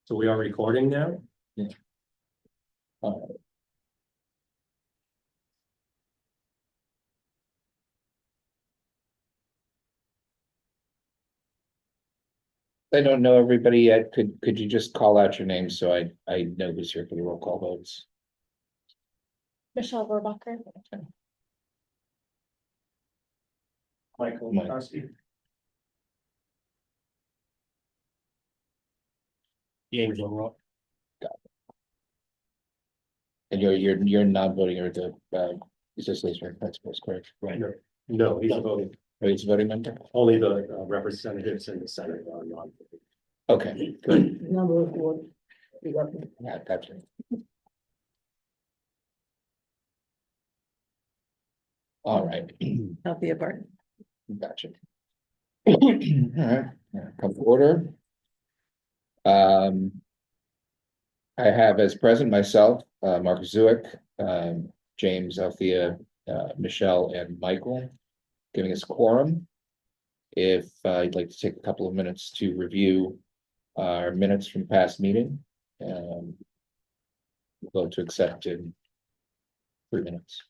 So we are recording now? Yeah. I don't know everybody yet. Could you just call out your name so I know who's here for the roll call votes? Michelle Verbacher. Michael Mike. McCarthy. James O'Rourke. And you're not voting or the association principals, correct? Right. No, he's voting. Or he's a voting member? Only the representatives in the Senate are non. Okay, good. Number of board. Yeah, gotcha. All right, Not be a burden. gotcha. All right, come to order. I have as present myself, Mark Zuick, James, Althea, Michelle, and Michael, giving us quorum. If you'd like to take a couple of minutes to review our minutes from past meeting, vote to accept in 3 minutes.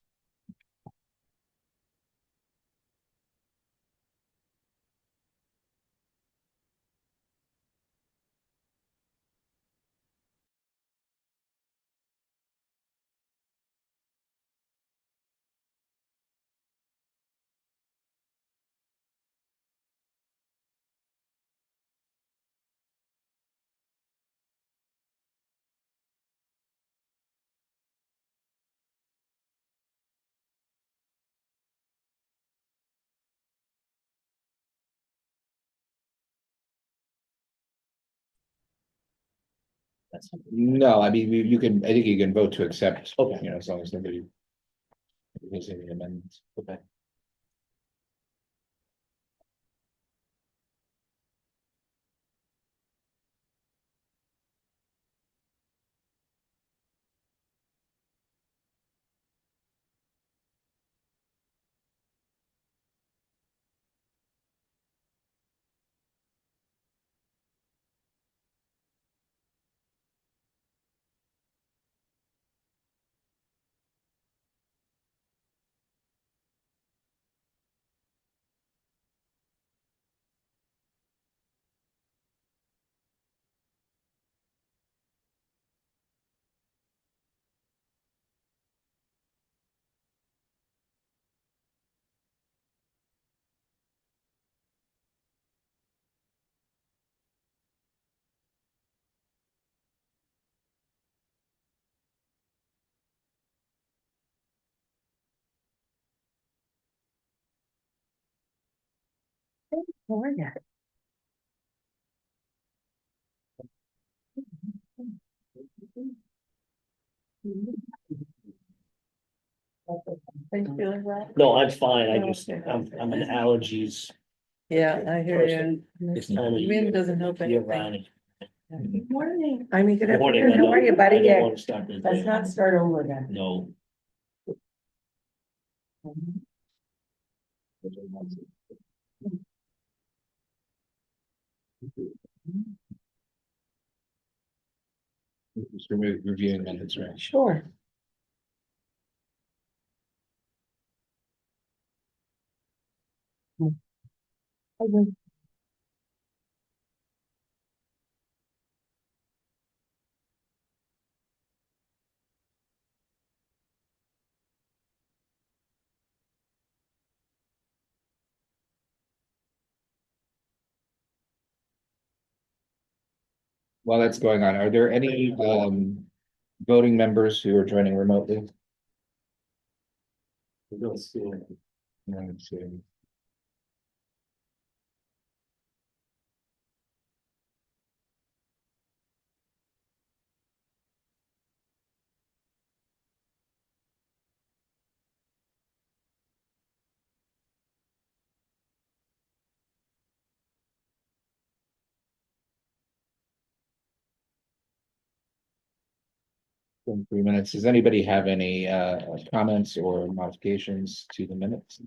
No, I mean, you can, I think you can vote to accept, Okay. you know, as long as nobody has any amendments. Okay. Oh, yeah. Are you feeling well? No, I'm fine. I Oh, just, okay. I'm an allergies Yeah, I hear you. person. This time of Wind year. doesn't help Year anything. round. Good morning. I mean, good Good morning, afternoon. How are you, I buddy? don't Yeah. want to start the Let's day. not start over again. No, Just reviewing minutes, right? Sure. Okay. While that's going on, are there any voting members who are joining remotely? We don't see it. Let's see. In 3 minutes, does anybody have any comments or modifications to the minutes?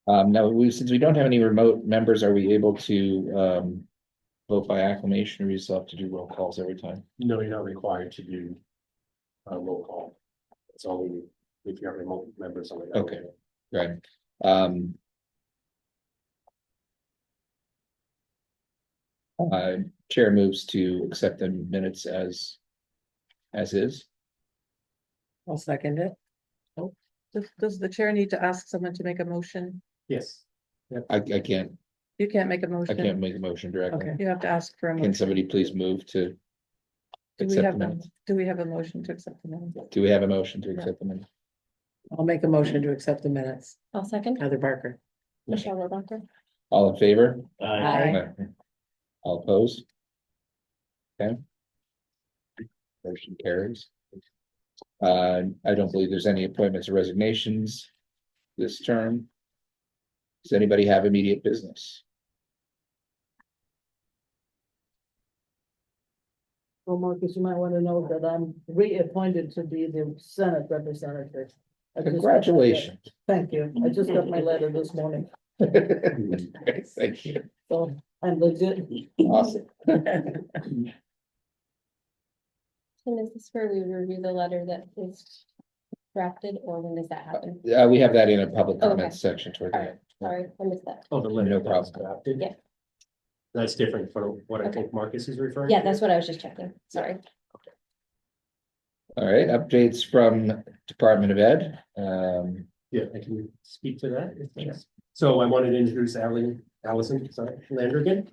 Now, since we don't have any remote members, are we able to vote by acclamation, or you still have to do roll calls every time? No, you're not required to do a roll call. It's only if you have remote members on the. Okay. Right. Um. Chair moves to accept the minutes as is. I'll second it. Oh, does the chair need to ask someone to make a motion? Yes. I can't, You can't make a I motion. can't make a motion directly. Okay, you have to ask for a Can motion. somebody please move to Do we accept have the a, minutes? do we have a motion to accept the minutes? Do we have a motion to accept the minutes? I'll make a motion to accept the minutes. I'll second. Heather Barker. Michelle Rohrbacher. All in favor? Aye. All opposed? Okay. Motion carries. I don't believe there's any appointments or resignations this term. Does anybody have immediate business? Well, Marcus, you might want to know that I'm reappointed to be the Senate representative. I just got my letter. Congratulations. Thank you. I just got my letter this morning, Thank you. so I'm legit. Awesome. And is this where we review the letter that is drafted, or when does that happen? We have that in a public Okay. comment section toward the All right. end. Sorry, I missed that. Oh, the letter No that was problem. drafted? Yeah. That's different from what I Okay. think Marcus is referring. Yeah, to. that's what I was just checking. Sorry. All right, updates from Department of Ed. Yeah, I can speak to that. Yes. So I wanted to introduce Allison, sorry, Landrigan.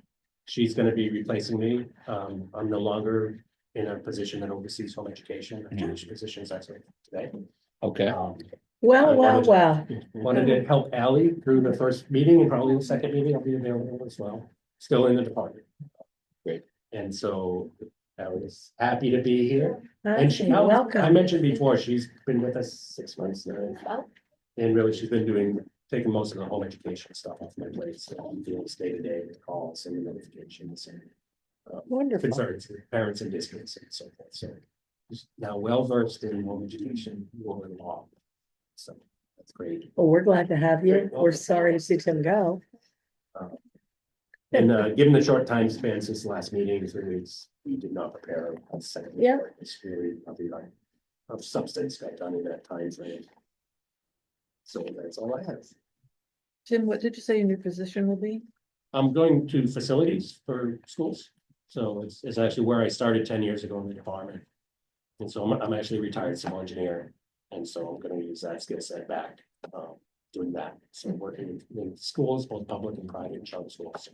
She's gonna be replacing me. I'm no longer in a position that oversees home education. I changed positions actually today. Okay, Well, Wanted to help Ally through the first meeting and probably the second meeting. I'll be available as well, still in the department. Great. And so I was happy to be here. And she, Hi, I welcome. mentioned before, she's been with us 6 months now. Well, And really, she's been taking most of the home education stuff off my plate, so I'm doing day-to-day calls and notifications and. Wonderful. Concerns, with parents and districts and so forth, so. She's now well-versed in home education, rule and law. So that's great. Well, we're glad to have you. We're sorry to see Tim go. And given the short time span since the last meeting, 3 weeks, we did not prepare a second. Yeah. report. It's really probably like of substance got done in that time frame. So that's all I have. Tim, what did you say your new position will be? I'm going to facilities for schools. So it's actually where I started 10 years ago in the department. And so I'm actually a retired civil engineer. And so I'm gonna use that skill set back, doing that. So working in schools, both public and private and charter schools.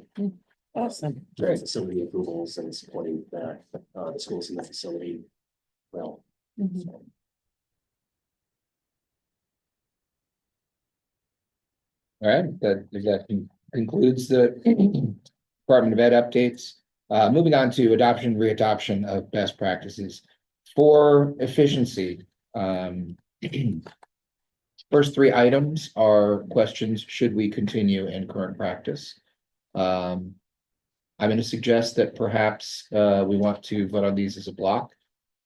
Awesome. Doing facility approvals and supporting the schools in the facility. Well, Mhm. so. all right, that concludes the Department of Ed updates. Moving on to adoption, readoption of best practices for efficiency. First three items are questions, should we continue in current practice? I'm going to suggest that perhaps we want to vote on these as a block,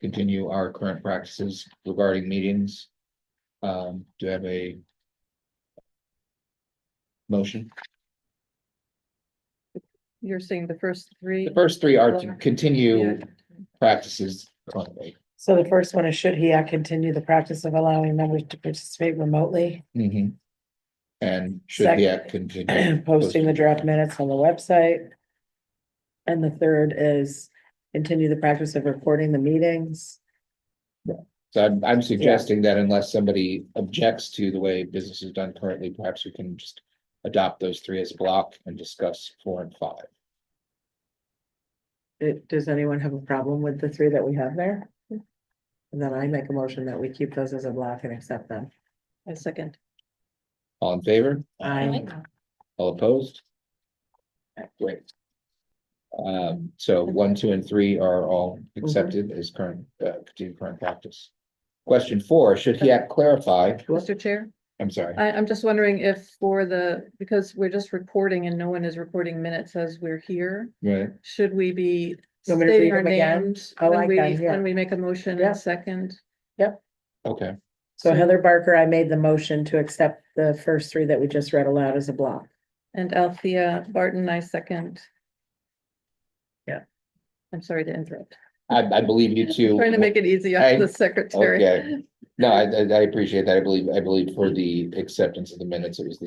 continue our current practices regarding meetings. Do I have a motion? You're saying the first three? The first three are to Yeah. continue practices currently. So the first one is, should HEAC continue the practice of allowing members to participate remotely? Mhm. And should Second. the act continue? Posting the draft minutes on the website. And the third is continue the practice of recording the meetings. So I'm suggesting that unless somebody objects to the way business is done currently, perhaps we can just adopt those three as a block and discuss 4 and 5. Does anyone have a problem with the three that we have there? And then I make a motion that we keep those as a block and accept them. A second. All in favor? I, All opposed? Great. So 1, 2, and 3 are all accepted as current, continued current practice. Question 4, should HEAC clarify? Mr. Chair, I'm sorry. I'm just wondering if for because we're just recording and no one is recording minutes as we're here, Right. should we be You want me to stating read our them again? names Oh, when I we, can, yeah. when we make a motion Yeah. in second? Okay. So Heather Barker, I made the motion to accept the first three that we just read aloud as a block. And Althea Barton, I second. Yeah. I'm sorry to interrupt. I believe you two. Trying to make it easy on the secretary. Okay. No, I appreciate that. I believe for the acceptance of the minutes, it was the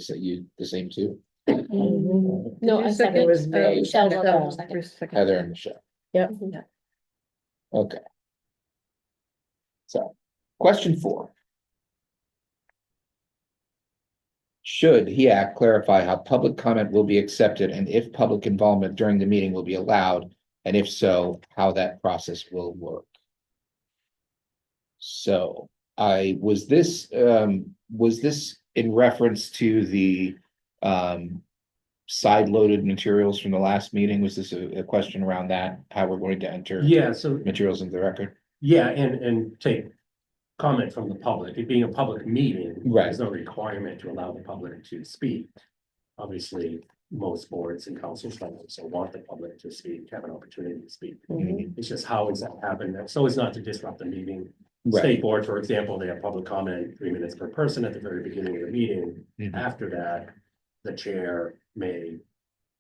same too, No, Did I you second. It was me. Michelle Michelle, Barton, second. second. Heather and Michelle. Yep. Okay. So, question 4. Should HEAC clarify how public comment will be accepted and if public involvement during the meeting will be allowed? And if so, how that process will work? So was this in reference to the side-loaded materials from the last meeting? Was this a question around that, how we're going to enter Yeah, so, materials into the record? yeah, and take comment from the public. It being a public meeting. Right. There's no requirement to allow the public to speak. Obviously, most boards and councils also want the public to speak, have an opportunity to speak. Mhm. It's just how is that happen? So as not to disrupt the meeting. Right. State board, for example, they have public comment, 3 minutes per person at the very beginning of the meeting. Mhm. After that, the chair may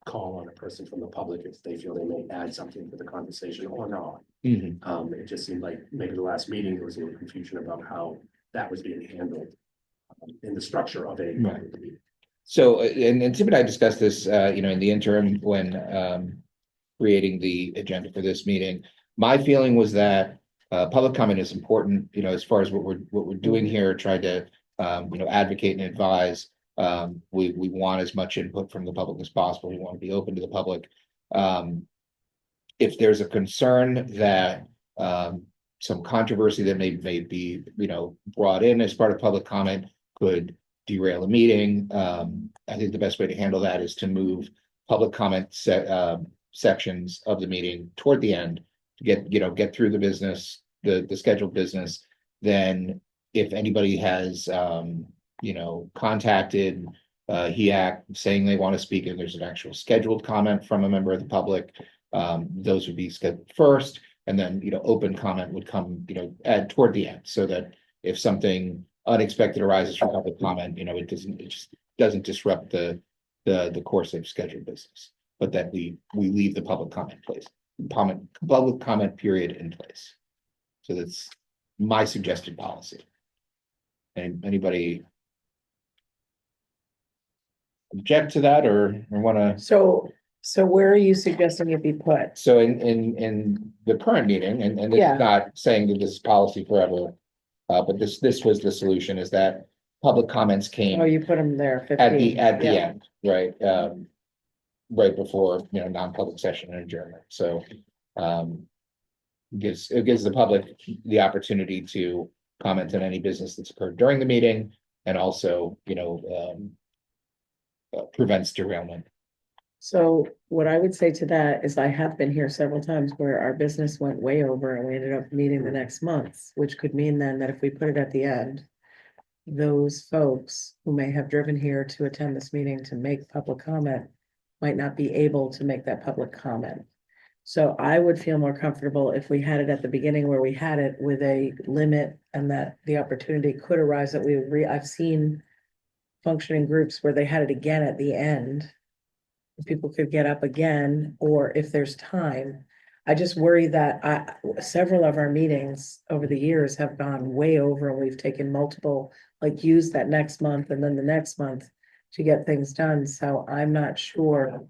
call on a person from the public if they feel they may add something to the conversation or not. Mhm. It just seemed like maybe the last meeting, there was a little confusion about how that was being handled in the structure of a public meeting. So, and Tim and I discussed this, in the interim when creating the agenda for this meeting. My feeling was that public comment is important, as far as what we're doing here, try to advocate and advise. We want as much input from the public as possible. We want to be open to the public. If there's a concern that some controversy that may be, brought in as part of public comment could derail a meeting. I think the best way to handle that is to move public comment sections of the meeting toward the end to get through the business, the scheduled business. Then if anybody has, contacted HEAC saying they want to speak and there's an actual scheduled comment from a member of the public, those would be scheduled first. And then, open comment would come, toward the end, so that if something unexpected arises from public comment, it just doesn't disrupt the course of scheduled business, but that we leave the public comment period in place. So that's my suggested policy. And anybody object to that or want to? So where are you suggesting it be put? So in the current meeting, and this Yeah. is not saying that this is policy forever, but this was the solution, is that public comments came Oh, you put them there, at 15. the Yeah. end, right? Right before, non-public session and adjournment. So it gives the public the opportunity to comment on any business that's occurred during the meeting, and also, prevents derailment. So what I would say to that is I have been here several times where our business went way over and we ended up meeting the next month, which could mean then that if we put it at the end, those folks who may have driven here to attend this meeting to make public comment might not be able to make that public comment. So I would feel more comfortable if we had it at the beginning where we had it with a limit and that the opportunity could arise that we would I've seen functioning groups where they had it again at the end. People could get up again, or if there's time. I just worry that several of our meetings over the years have gone way over and we've taken multiple, use that next month and then the next month to get things done. So I'm not sure.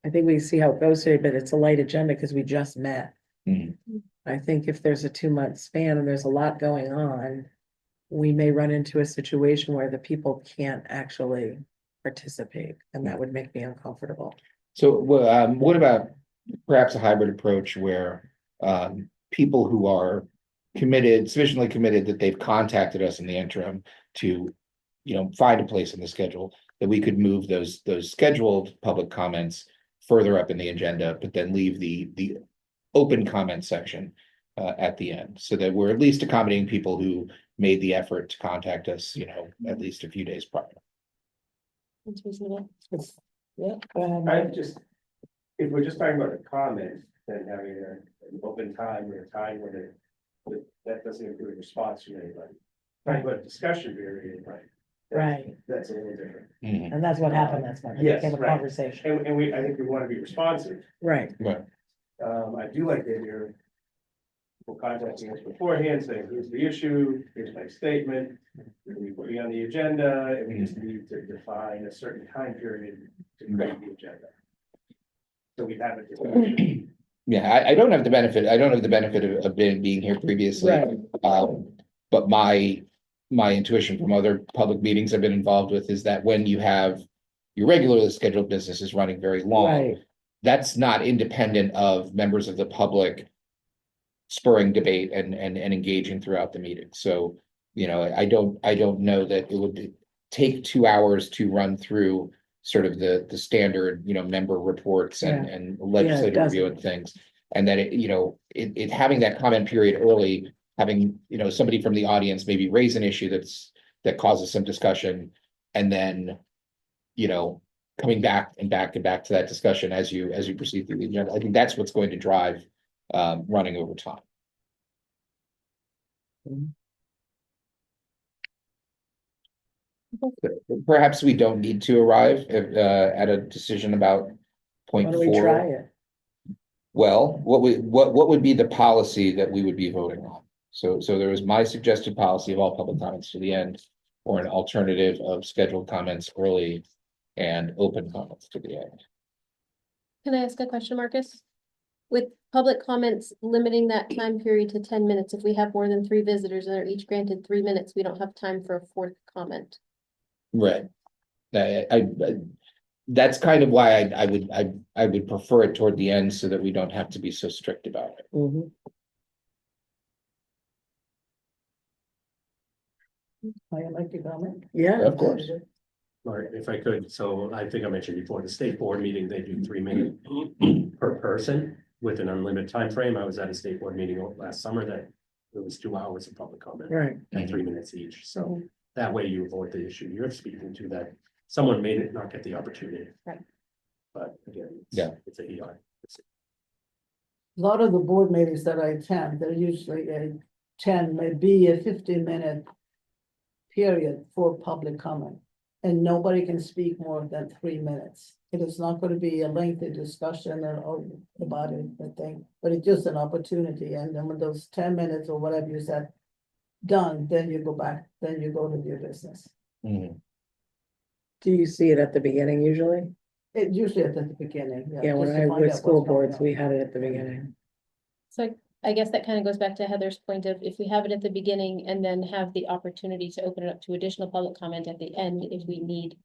I think we see how it goes today, but it's a light agenda because we just met. Mhm. I think if there's a 2-month span and there's a lot going on, we may run into a situation where the people can't actually participate, and that would make me uncomfortable. So, what about perhaps a hybrid approach where people who are sufficiently committed that they've contacted us in the interim to, find a place in the schedule, that we could move those scheduled public comments further up in the agenda, but then leave the open comment section at the end, so that we're at least accommodating people who made the effort to contact us, at least a few days prior. It's reasonable. Yeah. Go ahead. If we're just talking about a comment, then having an open time or a time when that doesn't include a response from anybody. Right, but discussion period, right? Right. That's a little different. Mhm. And that's what happened, that's when it Yes, became a right. conversation. And I think we want to be responsive. Right, I do like the idea of people contacting us beforehand, saying, here's the issue, here's my statement. We put you on the agenda, and we just need to define a certain time period to create the agenda. So we have it. Yeah, I don't have the benefit, of being here previously. Right. But my intuition from other public meetings I've been involved with is that when you have your regularly scheduled business is running very long, right, that's not independent of members of the public spurring debate and engaging throughout the meeting. So, I don't know that it would take 2 hours to run through sort of the standard, member reports and legislative review and things. And that it having that comment period early, having, somebody from the audience maybe raise an issue that causes some discussion, and then, coming back to that discussion as you proceed through the agenda. I think that's what's going to drive running over time. Perhaps we don't need to arrive at a decision about why point don't we try 4. it? Well, what would be the policy that we would be voting on? So there was my suggested policy of all public comments to the end, or an alternative of scheduled comments early and open comments to the end. Can I ask a question, Marcus? With public comments limiting that time period to 10 minutes, if we have more than 3 visitors and they're each granted 3 minutes, we don't have time for a 4th comment. Right. That's kind of why I would prefer it toward the end, so that we don't have to be so strict about it. Mhm. I like your comment. Yeah, Of course. Or if I could, so I think I mentioned before, the state board meeting, they do 3 minutes per person with an unlimited time frame. I was at a state board meeting last summer that it was 2 hours of public comment right, and 3 minutes each. So that way you avoid the issue you're speaking to, that someone may not get the opportunity. Right. But again, it's a HEAC. A lot of the board meetings that I attend, they're usually a 10, maybe a 15-minute period for public comment. And nobody can speak more than 3 minutes. It is not going to be a lengthy discussion or about it, I think, but it's just an opportunity. And then when those 10 minutes or whatever you said done, then you go back, then you go to your business. Mhm. do you see it at the beginning usually? It usually at the beginning. Yeah, when just to I find was out school what's going boards, on. we had it at the beginning. So I guess that kind of goes back to Heather's point of if we have it at the beginning and then have the opportunity to open it up to additional public comment at the end, if we need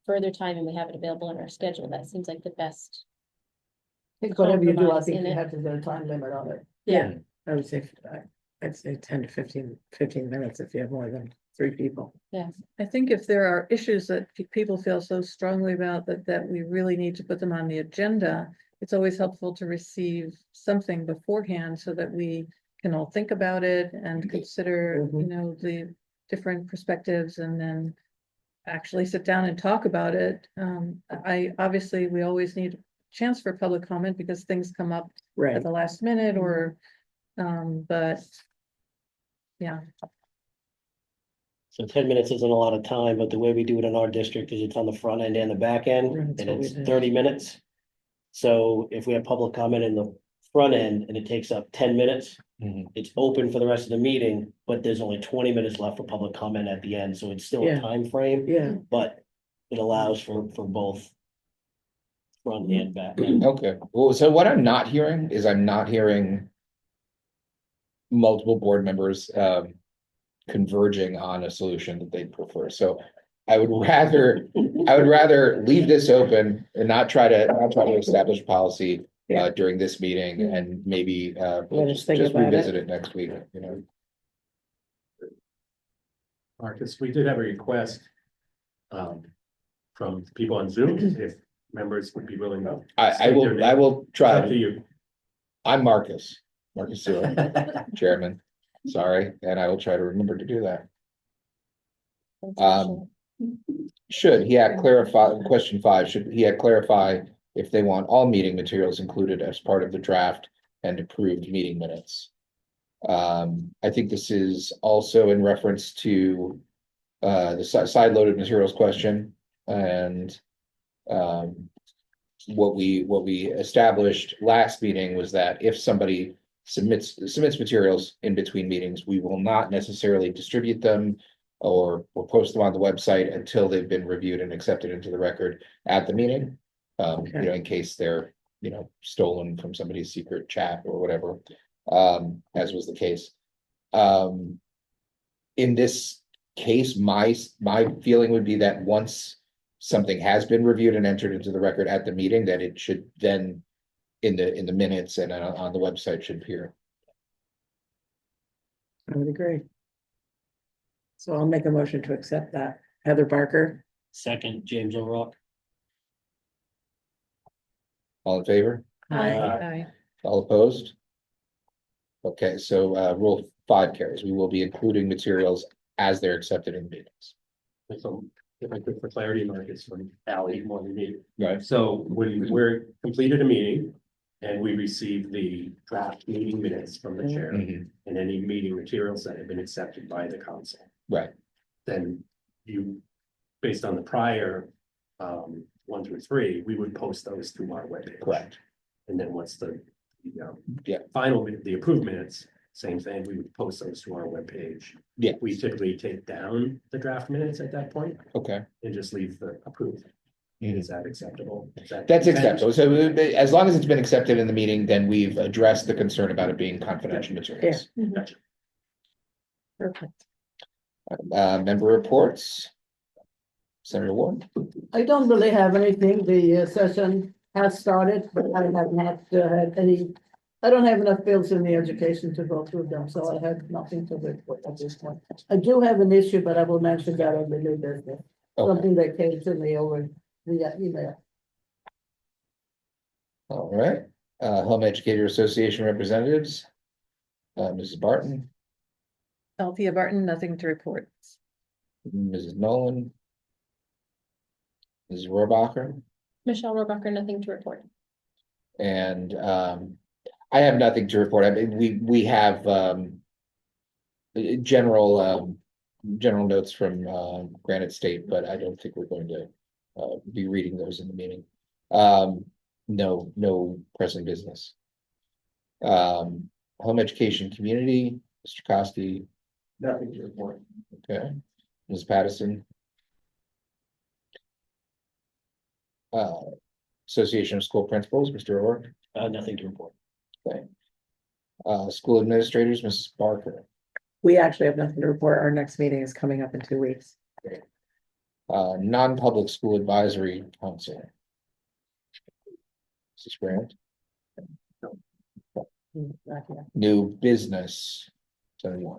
further time and we have it available in our schedule, that seems like the best. I think whatever you do, I compromise think in you it. have to put a time limit on it. Yeah, I would say, I'd say 10 to 15 minutes if you have more than 3 people. yeah. I think if there are issues that people feel so strongly about that we really need to put them on the agenda, it's always helpful to receive something beforehand so that we can all think about it and consider, Mhm. the different perspectives and then actually sit down and talk about it. Obviously, we always need a chance for public comment because things come up at Right, the last minute or, but yeah. So 10 minutes isn't a lot of time, but the way we do it in our district is it's on the front end and the back end, Right, that's and what we it's did. 30 minutes. So if we have public comment in the front end and it takes up 10 minutes, Mhm. it's open for the rest of the meeting, but there's only 20 minutes left for public comment at the end, so it's still Yeah. a time frame, yeah, but it allows for both front and back. Okay, well, so what I'm not hearing is multiple board members converging on a solution that they prefer. So I would rather leave this open and not try to establish policy Yeah. during this meeting, and maybe Let us just think about it. revisit it next week, Marcus, we did have a request from people on Zoom, if members would be willing to. I state their will name. It's try. up to you. I'm Marcus Stewart, chairman. Sorry, and I will try to remember to do that. Should HEAC clarify, question 5, should HEAC clarify if they want all meeting materials included as part of the draft and approved meeting minutes? I think this is also in reference to the side-loaded materials question and what we established last meeting was that if somebody submits materials in between meetings, we will not necessarily distribute them or post them on the website until they've been reviewed and accepted into the record at the meeting. In case they're, stolen from somebody's secret chat or whatever, as was the case. In this case, my feeling would be that once something has been reviewed and entered into the record at the meeting, that it should then in the minutes and on the website should appear. I would agree. So I'll make a motion to accept that. Heather Barker, Second, James O'Rourke. All in favor? Aye. All opposed? Okay, so rule 5 carries. We will be including materials as they're accepted in meetings. So if I could, for clarity, Marcus, from Ally, more than me. Right. So when we're completed a meeting and we receive the draft meeting minutes from the chair Mhm. and any meeting materials that have been accepted by the council, Right, then you, based on the prior 1 through 3, we would post those to our webpage. correct. And then once the Yeah. final, the approved minutes, same thing, we would post those to our webpage. Yeah. We typically take down the draft minutes at that point Okay. and just leave the approved. Mhm. Is that acceptable? Is that- That's acceptable. So as long as it's been accepted in the meeting, then we've addressed the concern about it being confidential materials. Gotcha. perfect. Member reports. Senator Warren. I don't really have anything. The session has started, but I have not had any. I don't have enough bills in the education to go through them, so I have nothing to report at this point. I do have an issue, but I will mention that on the new business. Okay, Something that came to me over via email. all right. Home Educator Association representatives. Mrs. Barton, Althea Barton, nothing to report. Mrs. Nolan. Mrs. Rohrbacher. Michelle Robacher, nothing to report. And I have nothing to report. I mean, we have general notes from Granite State, but I don't think we're going to be reading those in the meeting. No pressing business. Home education community, Mr. Koski. Nothing to report. Okay, Ms. Pattison. Association of School Principals, Mr. O'Rourke. Nothing to report. School administrators, Mrs. Barker. We actually have nothing to report. Our next meeting is coming up in 2 weeks. Non-public school advisory council. Mrs. Grant. Not yet. New business. 71.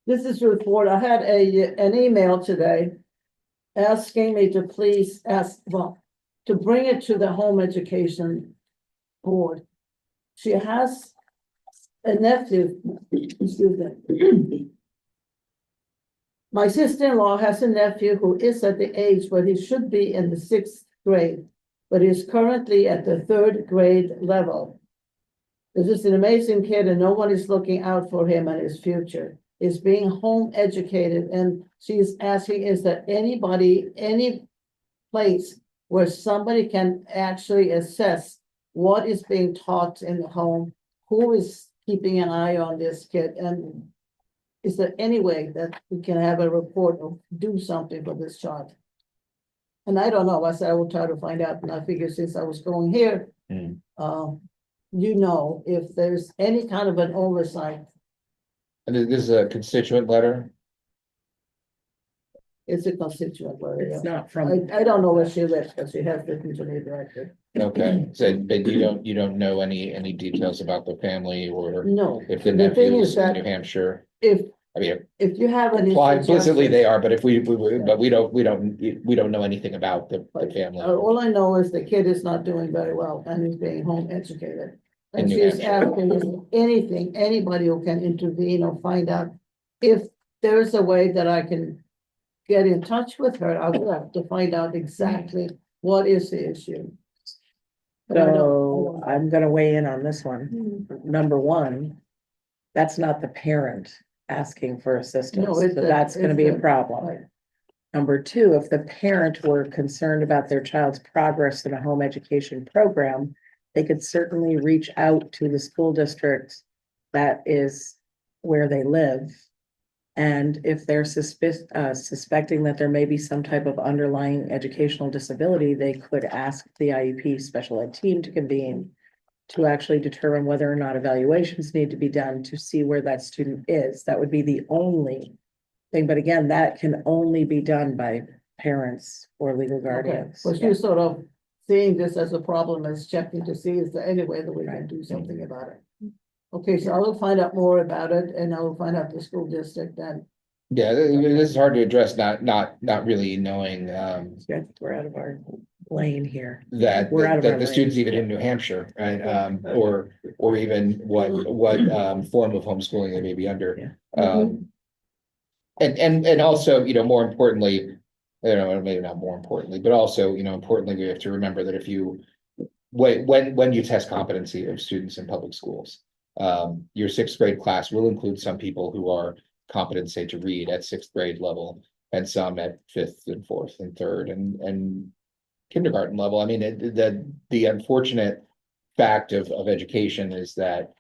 This is a report. I had an email today asking me to please to bring it to the home education board. She has a nephew, excuse me. My sister-in-law has a nephew who is at the age where he should be in the 6th grade, but is currently at the 3rd grade level. This is an amazing kid and no one is looking out for him and his future. Is being home educated, and she's asking, is there anybody, any place where somebody can actually assess what is being taught in the home, who is keeping an eye on this kid, and is there any way that we can have a report or do something for this child? And I don't know. I said I will try to find out, and I figured since I was going here, if there's any kind of an oversight. And this is a constituent letter. It's a constituent letter. It's Yeah. not from, I don't know where she lives, but she has written to me directly. Okay, so but you don't know any details about the family or No, if the the thing nephew is is in that New Hampshire. if I mean, you have any. implicitly they suggestions- are, but if but we don't know anything about the family. All I know is the kid is not doing very well and is being home educated. In And New she's Hampshire. asking if anything, anybody who can intervene or find out if there's a way that I can get in touch with her. I would have to find out exactly what is the issue. But I don't- So I'm gonna weigh in on this one. Hmm. Number one, that's not the parent asking for assistance, No, so it's that's gonna it's be a the- problem. right. Number two, if the parent were concerned about their child's progress in a home education program, they could certainly reach out to the school district that is where they live. And if they're suspecting that there may be some type of underlying educational disability, they could ask the IEP special ed team to convene to actually determine whether or not evaluations need to be done to see where that student is. That would be the only thing, but again, that can only be done by parents or legal Okay, guardians. but Yeah. you're sort of seeing this as a problem, as checking to see is there any way that we can Right. do something about it? Okay, so I will find out more about it and I will find out the school district and, Yeah, this is hard to address, not really knowing, Yeah, I think we're out of our lane here. that, We're out of our that the lane. students even in New Hampshire, right? Or even what form of homeschooling they may be under. And also, more importantly, maybe not more importantly, but also, importantly, we have to remember that if you, when you test competency of students in public schools, your sixth grade class will include some people who are competent, say, to read at sixth grade level, and some at fifth and fourth and third and kindergarten level. I mean, the unfortunate fact of education is that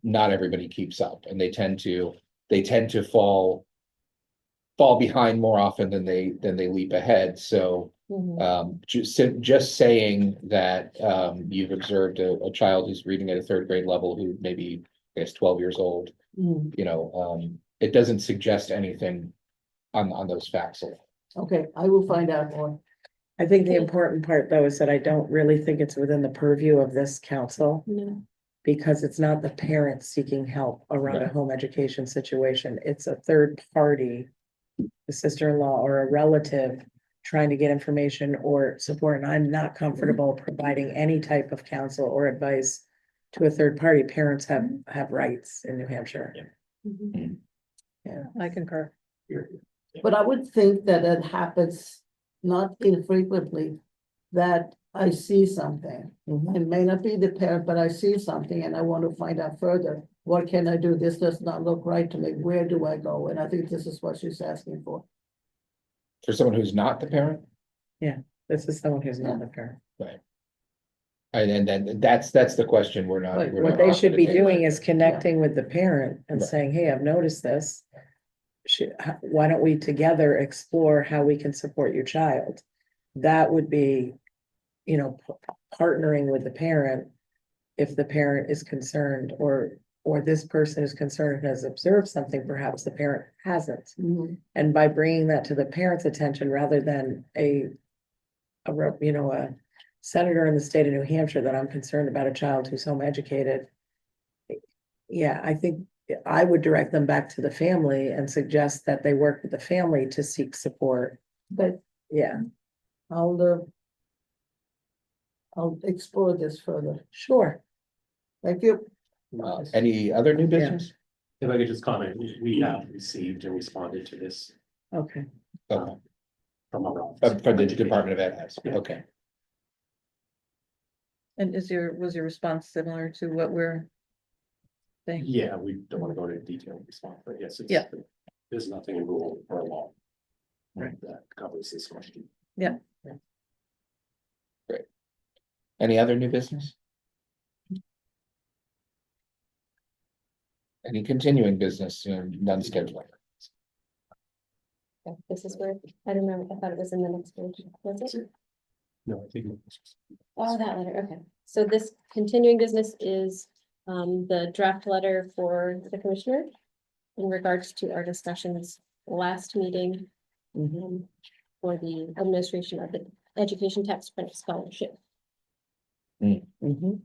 not everybody keeps up, and they tend to fall behind more often than they leap ahead. So Mhm. just saying that you've observed a child who's reading at a third grade level who maybe, I guess, 12 years old, it doesn't suggest anything on those facts. okay, I will find out more. I think the important part, though, is that I don't really think it's within the purview of this council, No. because it's not the parent seeking help around a Right. home education situation. It's a third party, a sister-in-law or a relative trying to get information or support. And I'm not comfortable providing any type of counsel or advice to a third party. Parents have rights in New Hampshire. Mhm. Yeah, I concur. But I would think that it happens not infrequently, that I see something. Mhm. It may not be the parent, but I see something and I want to find out further. What can I do? This does not look right to me. Where do I go? And I think this is what she's asking for. For someone who's not the parent, This is someone who's not the parent. and then that's the question we're not. Right, we're What not they offered should to be take. doing is connecting with the parent and Right. saying, hey, I've noticed this. Why don't we together explore how we can support your child? That would be, partnering with the parent. If the parent is concerned or this person is concerned and has observed something, perhaps the parent hasn't. And by bringing that to the parent's attention rather than a senator in the state of New Hampshire, that I'm concerned about a child who's home educated. Yeah, I think I would direct them back to the family and suggest that they work with the family to seek support. But Yeah, I'll explore this further. sure. Thank you. Any other new business? If I could just comment, we have received and responded to this Okay. Okay. from our office. From the Department of Ed has, Yeah. okay. And was your response similar to what we're saying? Yeah, we don't want to go into detailed response, but yes, it's. Yeah. There's nothing in rule or law. Right. That covers this question. Any other new business? Any continuing business, none scheduled? Okay, this is where, I don't know, I thought it was in the next page. Was it? No, I think. Oh, that letter, okay. So this continuing business is the draft letter for the commissioner in regards to our discussions last meeting for the administration of the education tax credit scholarship. Mhm.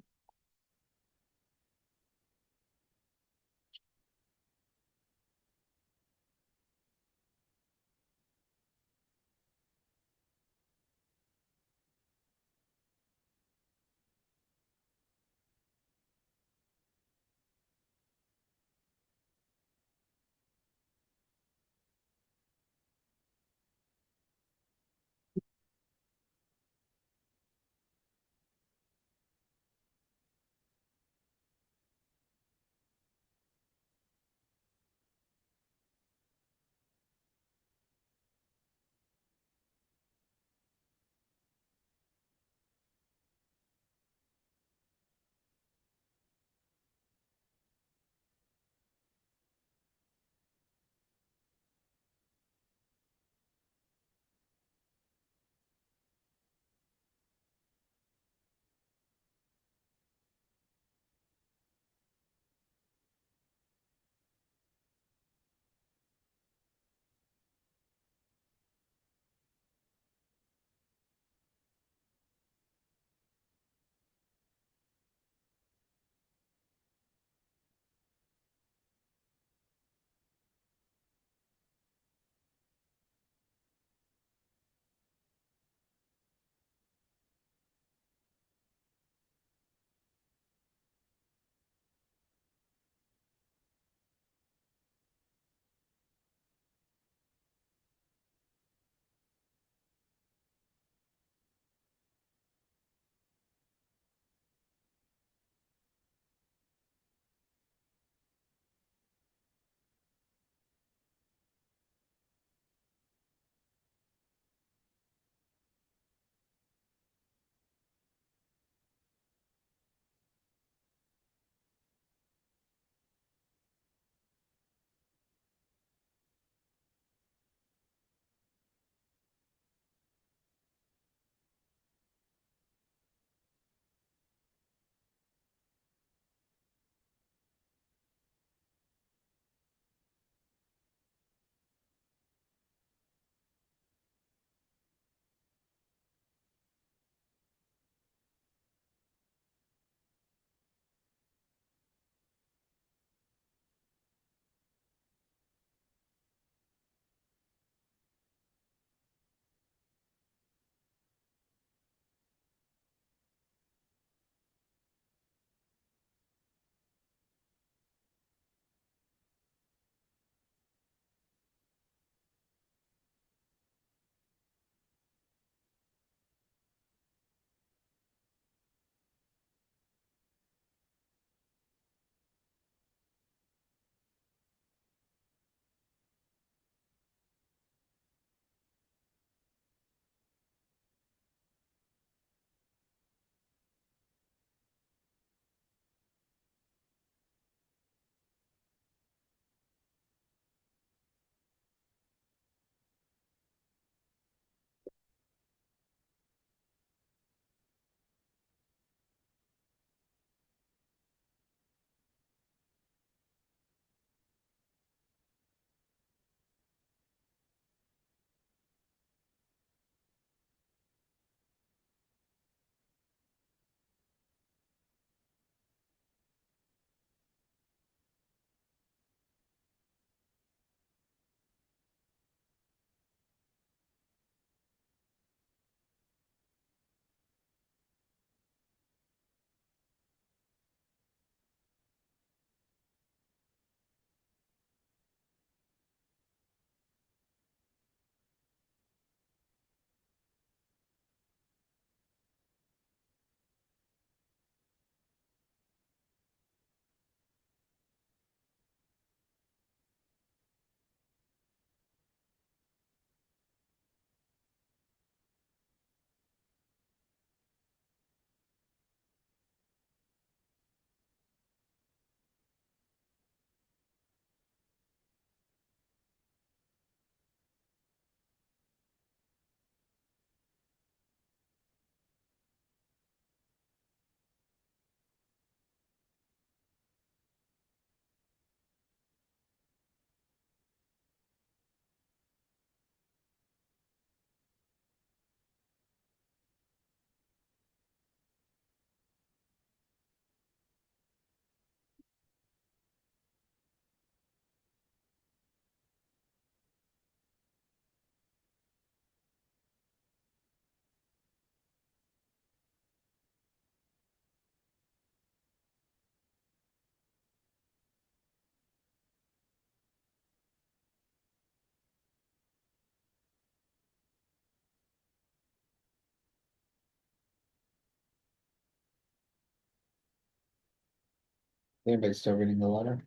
Anybody still reading the letter?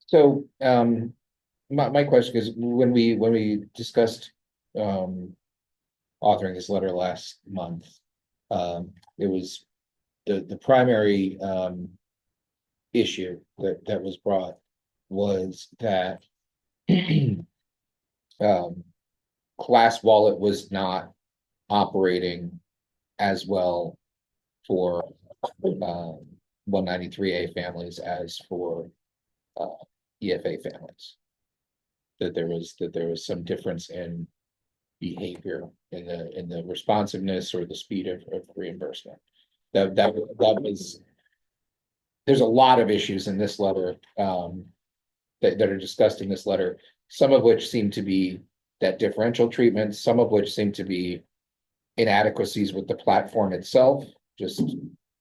So, my question is, when we discussed, authoring this letter last month, it was the primary, issue that was brought was that Class Wallet was not operating as well for 193A families as for EFA families. That there was some difference in behavior in the responsiveness or the speed of reimbursement. That was. There's a lot of issues in this letter that are discussed in this letter, some of which seem to be that differential treatment, some of which seem to be inadequacies with the platform itself. Just,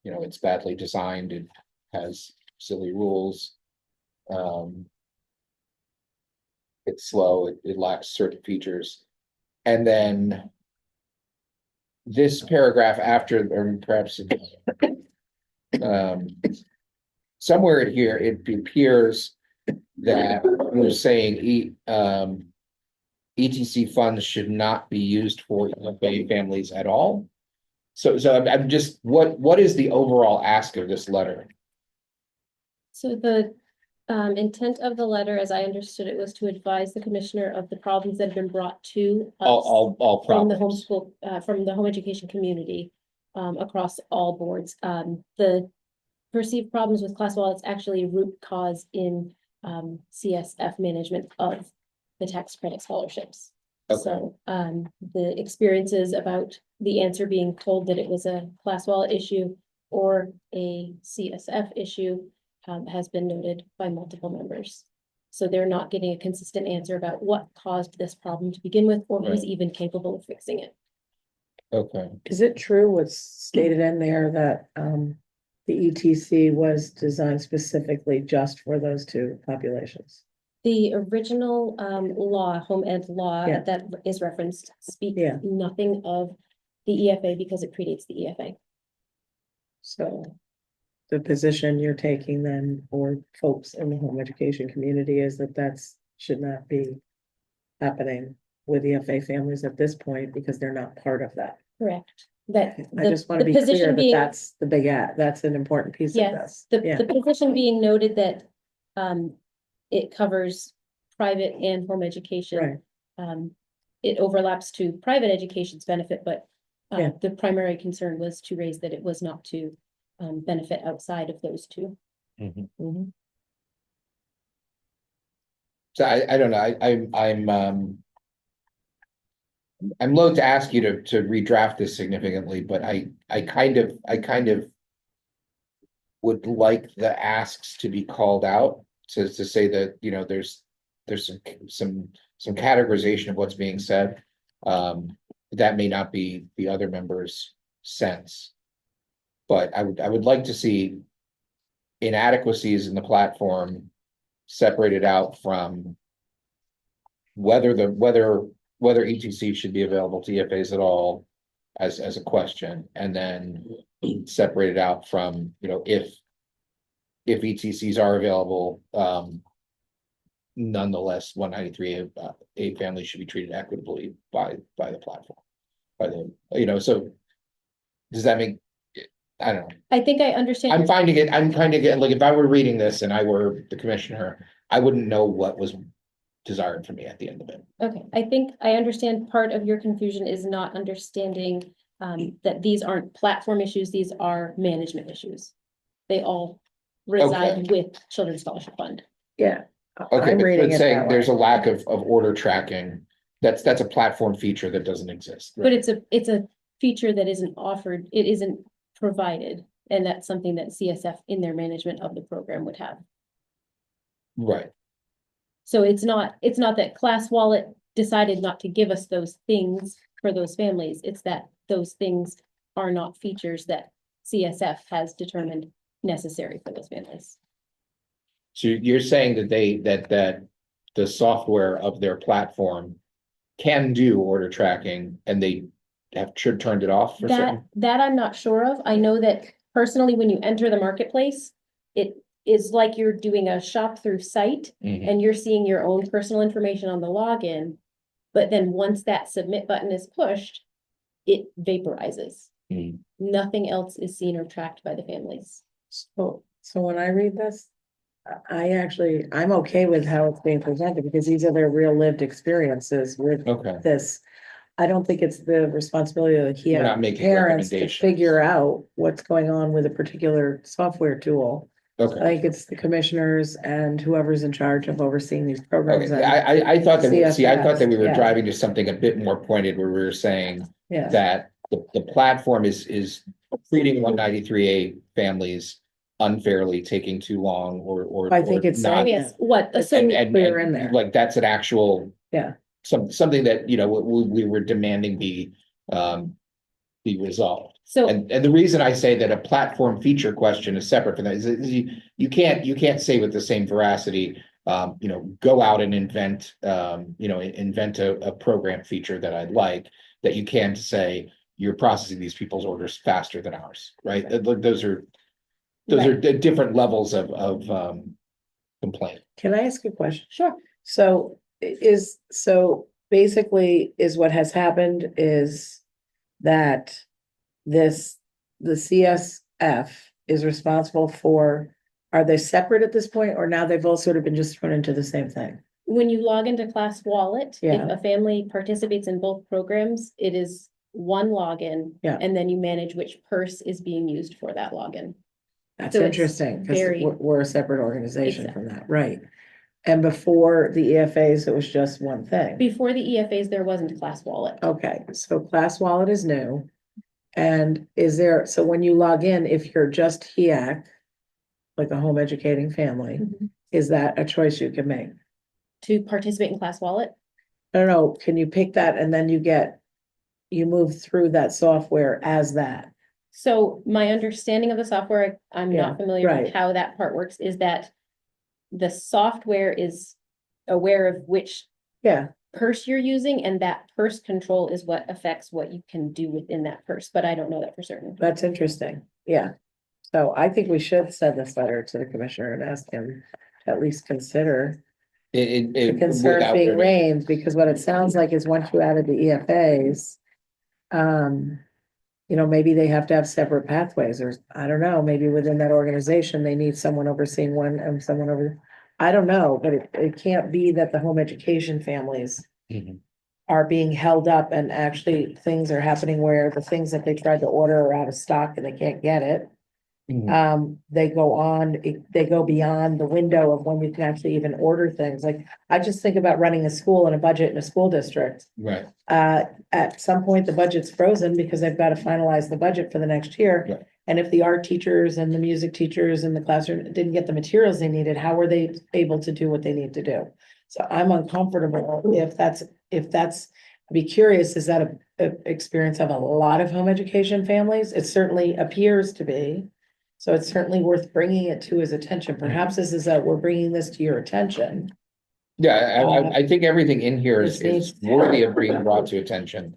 it's badly designed, it has silly rules. It's slow, it lacks certain features. And then this paragraph after, or perhaps somewhere in here, it appears that we're saying ETC funds should not be used for EFA families at all. So I'm just, what is the overall ask of this letter? So the intent of the letter, as I understood it, was to advise the commissioner of the problems that have been brought to us All from the problems. homeschool, from the home education community, across all boards. The perceived problems with Class Wallets actually root cause in CSF management of the tax credit scholarships. Okay. So the experiences about the answer being told that it was a Class Wallet issue or a CSF issue has been noted by multiple members. So they're not getting a consistent answer about what caused this problem to begin with, or who's Right. even capable of fixing it. Okay, Is it true what's stated in there that the ETC was designed specifically just for those two populations? The original law, home ed law Yeah. that is referenced speaks Yeah. nothing of the EFA because it predates the EFA. So the position you're taking then, or folks in the home education community, is that should not be happening with EFA families at this point because they're not part of that. Correct. That I just want to be position clear that being- that's the big that's an important piece of Yes, this. Yeah. the position being noted that it covers private and home education. Right. It overlaps to private education's benefit, but Yeah. the primary concern was to raise that it was not to benefit outside of those two. Mhm. so I don't know, I'm loath to ask you to redraft this significantly, but I kind of would like the asks to be called out, to say that, there's some categorization of what's being said. That may not be the other members' sense. But I would like to see inadequacies in the platform separated out from whether ETC should be available to EFAs at all as a question, and then separated out from, if ETCs are available, nonetheless, 193A families should be treated equitably by the platform. So does that make, I don't know. I think I understand. I'm finding it, like, if I were reading this and I were the commissioner, I wouldn't know what was desired from me at the end of it. Okay, I think I understand part of your confusion is not understanding that these aren't platform issues, these are management issues. They all reside with Children's Scholarship Fund. Yeah. Okay, I'm but reading it saying that there's a way. lack of order tracking, that's a platform feature that doesn't exist. But it's a feature that isn't offered, it isn't provided, and that's something that CSF in their management of the program would have. Right, So it's not that Class Wallet decided not to give us those things for those families, it's that those things are not features that CSF has determined necessary for those families. so you're saying that the software of their platform can do order tracking, and they should turned it off for That, certain? that I'm not sure of. I know that personally, when you enter the marketplace, it is like you're doing a shop through site Mhm. and you're seeing your own personal information on the login. But then once that submit button is pushed, it vaporizes. Mhm. Nothing else is seen or tracked by the families. So when I read this, I'm okay with how it's being presented because these are their real lived experiences with Okay, this. I don't think it's the responsibility of the We're not making parents to recommendations. figure out what's going on with a particular software tool. I okay. think it's the commissioners and whoever's in charge of overseeing these programs. Okay, and- I thought that, I thought that we were Yeah. driving to something a bit more pointed where we were saying Yeah, that the platform is treating 193A families unfairly, taking too long or. I think it's Oh, not. saying yes, what, It's- so And clear in there. like, that's an actual. Yeah. Something that, we were demanding be resolved. so And the reason I say that a platform feature question is separate from that is you can't say with the same veracity, go out and invent a program feature that I'd like, that you can to say you're processing these people's orders faster than ours, right? Those are different levels of complaint. Can I ask a question? sure, So basically is what has happened is that the CSF is responsible for, are they separate at this point, or now they've all sort of been just thrown into the same thing? when you log into Class Wallet, if Yeah. a family participates in both programs, it is one login. Yeah. And then you manage which purse is being used for that login. That's So it's interesting, because very- we're a separate organization from that, right? And before the EFAs, it was just one thing. Before the EFAs, there wasn't Class Wallet. Okay, so Class Wallet is new. And so when you log in, if you're just HEAC, like a home educating family, Mhm. is that a choice you can make? To participate in Class Wallet, I don't know, can you pick that and then you move through that software as that? so my understanding of the software, I'm Yeah, not familiar right. with how that part works, is that the software is aware of which Yeah, purse you're using, and that purse control is what affects what you can do within that purse, but I don't know that for certain. that's interesting, yeah. So I think we should send this letter to the commissioner and ask him to at least consider the concerns Without being there- raised, because what it sounds like is once you added the EFAs, maybe they have to have separate pathways, or I don't know, maybe within that organization, they need someone overseeing one and someone over. I don't know, but it can't be that the home education families Mhm. are being held up and actually things are happening where the things that they tried to order are out of stock and they can't get it. Mhm. They go beyond the window of when you can actually even order things. Like, I just think about running a school and a budget in a school district. Right, At some point, the budget's frozen because they've got to finalize the budget for the next year. Right. And if the art teachers and the music teachers in the classroom didn't get the materials they needed, how were they able to do what they need to do? So I'm uncomfortable if that's, I'd be curious, is that a experience of a lot of home education families? It certainly appears to be. So it's certainly worth bringing it to his attention. Perhaps this is we're bringing this to your attention. yeah, I think everything in here This is needs- worthy of being brought to attention.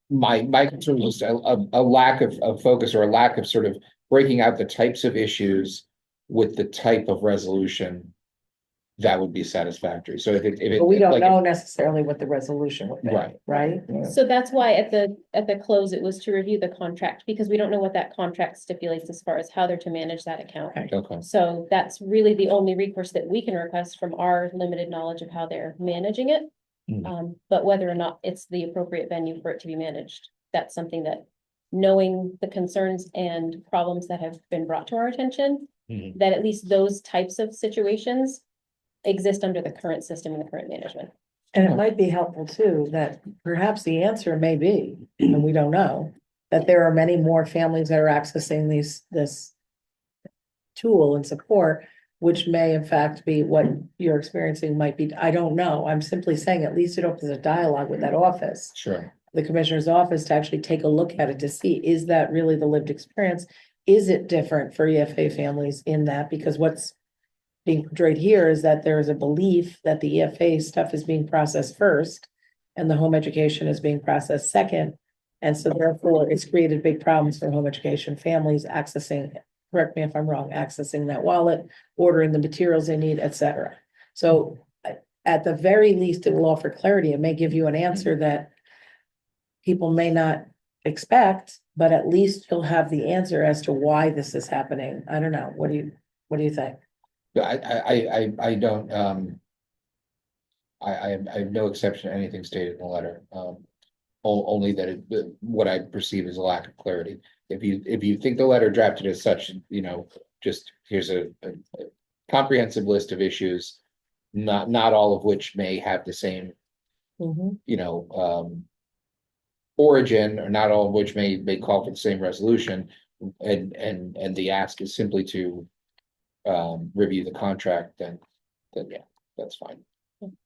My concern was a lack of focus, or a lack of sort of breaking out the types of issues with the type of resolution that would be satisfactory. So if it. But we don't like, know necessarily what the resolution would be, Right. right? So that's why at the close, it was to review the contract, because we don't know what that contract stipulates as far as how they're to manage that account. Okay. Okay, So that's really the only recourse that we can request from our limited knowledge of how they're managing it. Mhm. But whether or not it's the appropriate venue for it to be managed, that's something that, knowing the concerns and problems that have been brought to our attention, Mhm. that at least those types of situations exist under the current system and the current management. And it might be helpful too, that perhaps the answer may be, and we don't know, that there are many more families that are accessing this tool and support, which may in fact be what you're experiencing might be, I don't know. I'm simply saying at least it opens a dialogue with that office, sure. the commissioner's office, to actually take a look at it to see, is that really the lived experience? Is it different for EFA families in that? Because what's being portrayed here is that there is a belief that the EFA stuff is being processed first, and the home education is being processed second. And so therefore, it's created big problems for home education families accessing, correct me if I'm wrong, accessing that wallet, ordering the materials they need, et cetera. So at the very least, it will offer clarity. It may give you an answer that people may not expect, but at least you'll have the answer as to why this is happening. I don't know. What do you think? I don't, I have no exception to anything stated in the letter. Only that what I perceive as a lack of clarity. If you think the letter drafted as such, you know, just here's a comprehensive list of issues, not all of which may have the same, you know, origin, or not all of which may call for the same resolution, and the ask is simply to review the contract, then yeah, that's fine.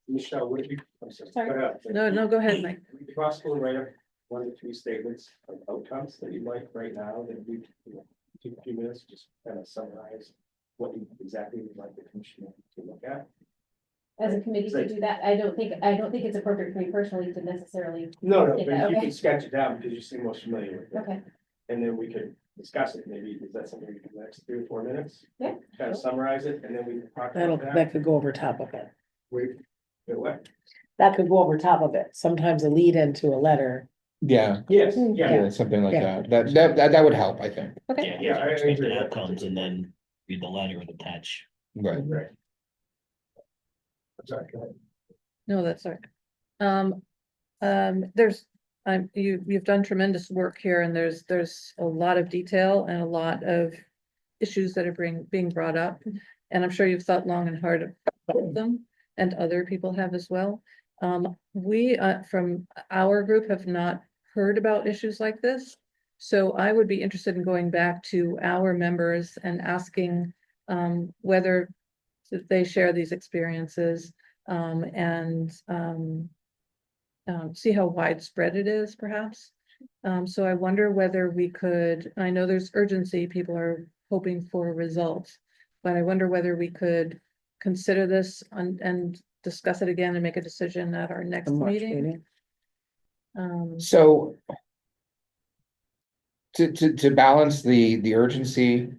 Michelle, would it be, I'm sorry. Sorry. Go ahead. No, go ahead, Mike. Would it be possible to write up 1 to 3 statements of outcomes that you'd like right now, that we, you know, take a few minutes, just kind of summarize what exactly you'd like the commissioner to look at? As a committee to do that, I don't think it's appropriate for me personally to necessarily, No, but Yeah, if you okay. could sketch it down, because you seem most familiar with it. okay, And then we could discuss it, maybe, is that something we can do in the next 3 or 4 minutes? Yeah. Kind of summarize it, and then we can talk That'll, about that that. could go over top of it. Wait, what? That could go over top of it. Sometimes a lead into a letter. Yeah, Yes, Mm, yeah. yeah, something like Yeah. that would help, I think. okay. Yeah, I Expected agree. outcomes and then read the letter and attach. Right. Right. I'm sorry, go ahead. No, that's all right. There's, you've done tremendous work here, and there's a lot of detail and a lot of issues that are being brought up. And I'm sure you've thought long and hard about them, and other people have as well. We, from our group, have not heard about issues like this. So I would be interested in going back to our members and asking, whether they share these experiences, and see how widespread it is, perhaps. So I wonder whether we could, I know there's urgency, people are hoping for results, but I wonder whether we could consider this and discuss it again and make a decision at our next The March meeting. meeting. So to balance the urgency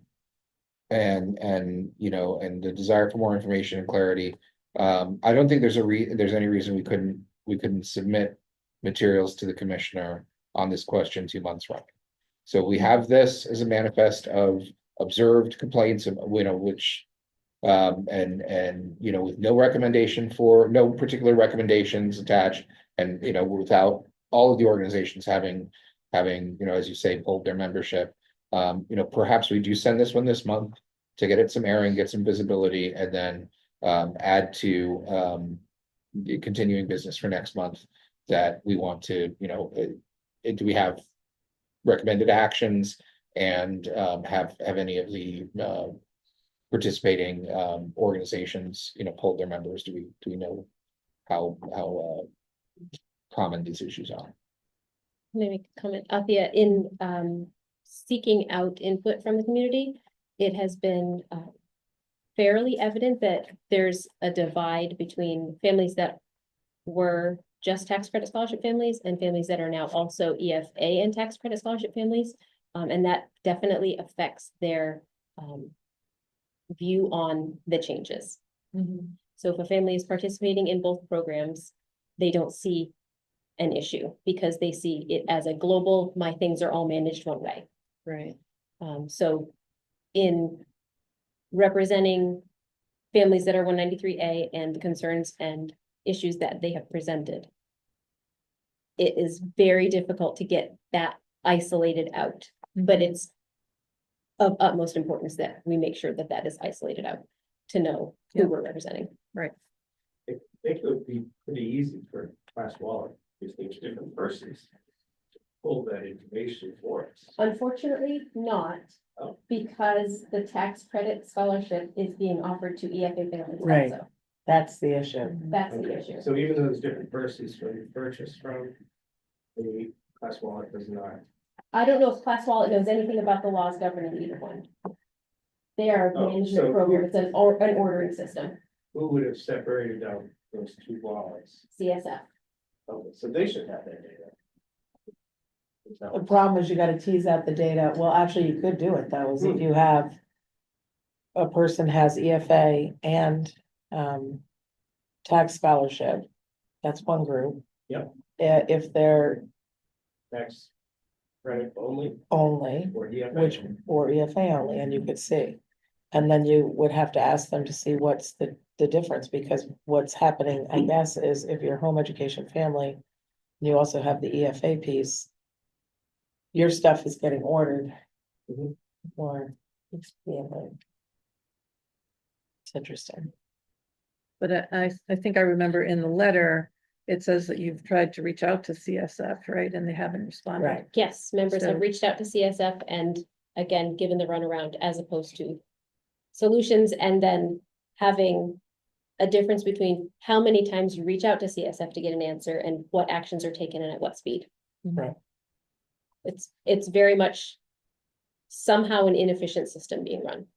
and you know, and the desire for more information and clarity, I don't think there's any reason we couldn't submit materials to the commissioner on this question 2 months running. So we have this as a manifest of observed complaints, of, you know, which and you know, with no particular recommendations attached, and you know, without all of the organizations having, you know, as you say, pulled their membership. You know, perhaps we do send this one this month to get it some airing, get some visibility, and then add to the continuing business for next month that we want to, you know, do we have recommended actions, and have any of the participating organizations, you know, pulled their members? Do we know how common these issues are? Let me make a comment, Althea, in seeking out input from the community, it has been fairly evident that there's a divide between families that were just tax credit scholarship families and families that are now also EFA and tax credit scholarship families. And that definitely affects their view on the changes. So if a family is participating in both programs, they don't see an issue because they see it as a global, my things are all managed one way. Right. So in representing families that are 193A and the concerns and issues that they have presented, it is very difficult to get that isolated out, but it's of utmost importance that we make sure that that is isolated out to know who Yeah. we're representing. I think it would be pretty easy for Class Wallet, because there's different persons to pull that information for us. Unfortunately, not, Oh. because the tax credit scholarship is being offered to EFA families Right. also. That's the issue. That's the Okay, issue. so even though there's different persons from you purchase from, the Class Wallet does not. I don't know if Class Wallet knows anything about the laws governing either one. They are a Oh, management so- program, it's an ordering system, Who would have separated out those two wallets? CSF. So they should have that data. The problem is you gotta tease out the data. Well, actually, you could do it though, is if you have. A person has EFA and tax scholarship. That's one group. Yep. If they're Tax credit only, only, or which, or EFA only, and you could see. And then you would have to ask them to see what's the difference, because what's happening, I guess, is if you're a home education family. You also have the EFA piece. Your stuff is getting ordered. Mhm. Or it's EFA. It's interesting. But I think I remember in the letter, it says that you've tried to reach out to CSF, right, and they haven't responded. Right. Yes, members So- have reached out to CSF and again, given the runaround as opposed to solutions, and then having a difference between how many times you reach out to CSF to get an answer and what actions are taken and at what speed. Right. It's very much somehow an inefficient system being run.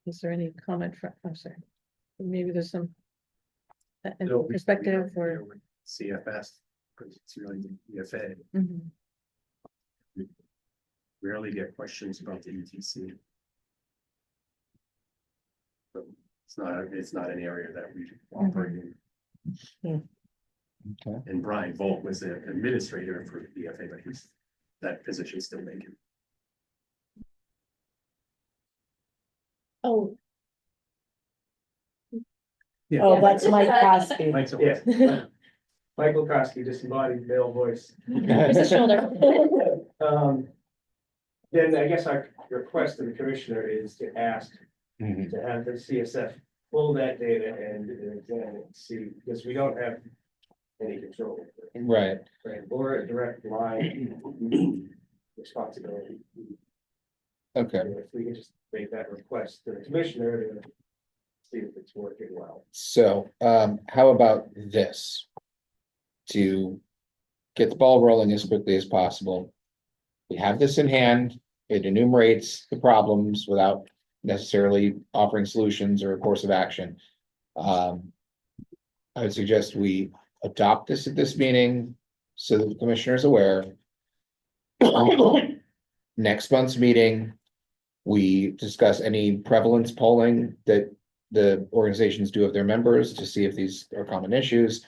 Is there any comment from, I'm sorry, maybe there's some It'll be- perspective or? CFS, because it's really the EFA, Mhm. rarely get questions about the ETC. But it's not an area that we operate in. Okay. And Brian Volt was the administrator for EFA, but that position is still vacant. Oh, Oh, that's Mike Kosky. Mike's a- Yeah. Michael Koski, disembodied male voice. there's a shoulder. Then I guess our request to the commissioner is to ask Mhm. to have the CSF pull that data and examine it, and see, because we don't have any control. over it, Right, Right, or a direct line responsibility. okay. If we can just make that request to the commissioner to see if it's working well. So, how about this? To get the ball rolling as quickly as possible. We have this in hand, it enumerates the problems without necessarily offering solutions or a course of action. I would suggest we adopt this at this meeting, so that the commissioner is aware. Next month's meeting, we discuss any prevalence polling that the organizations do of their members to see if these are common issues.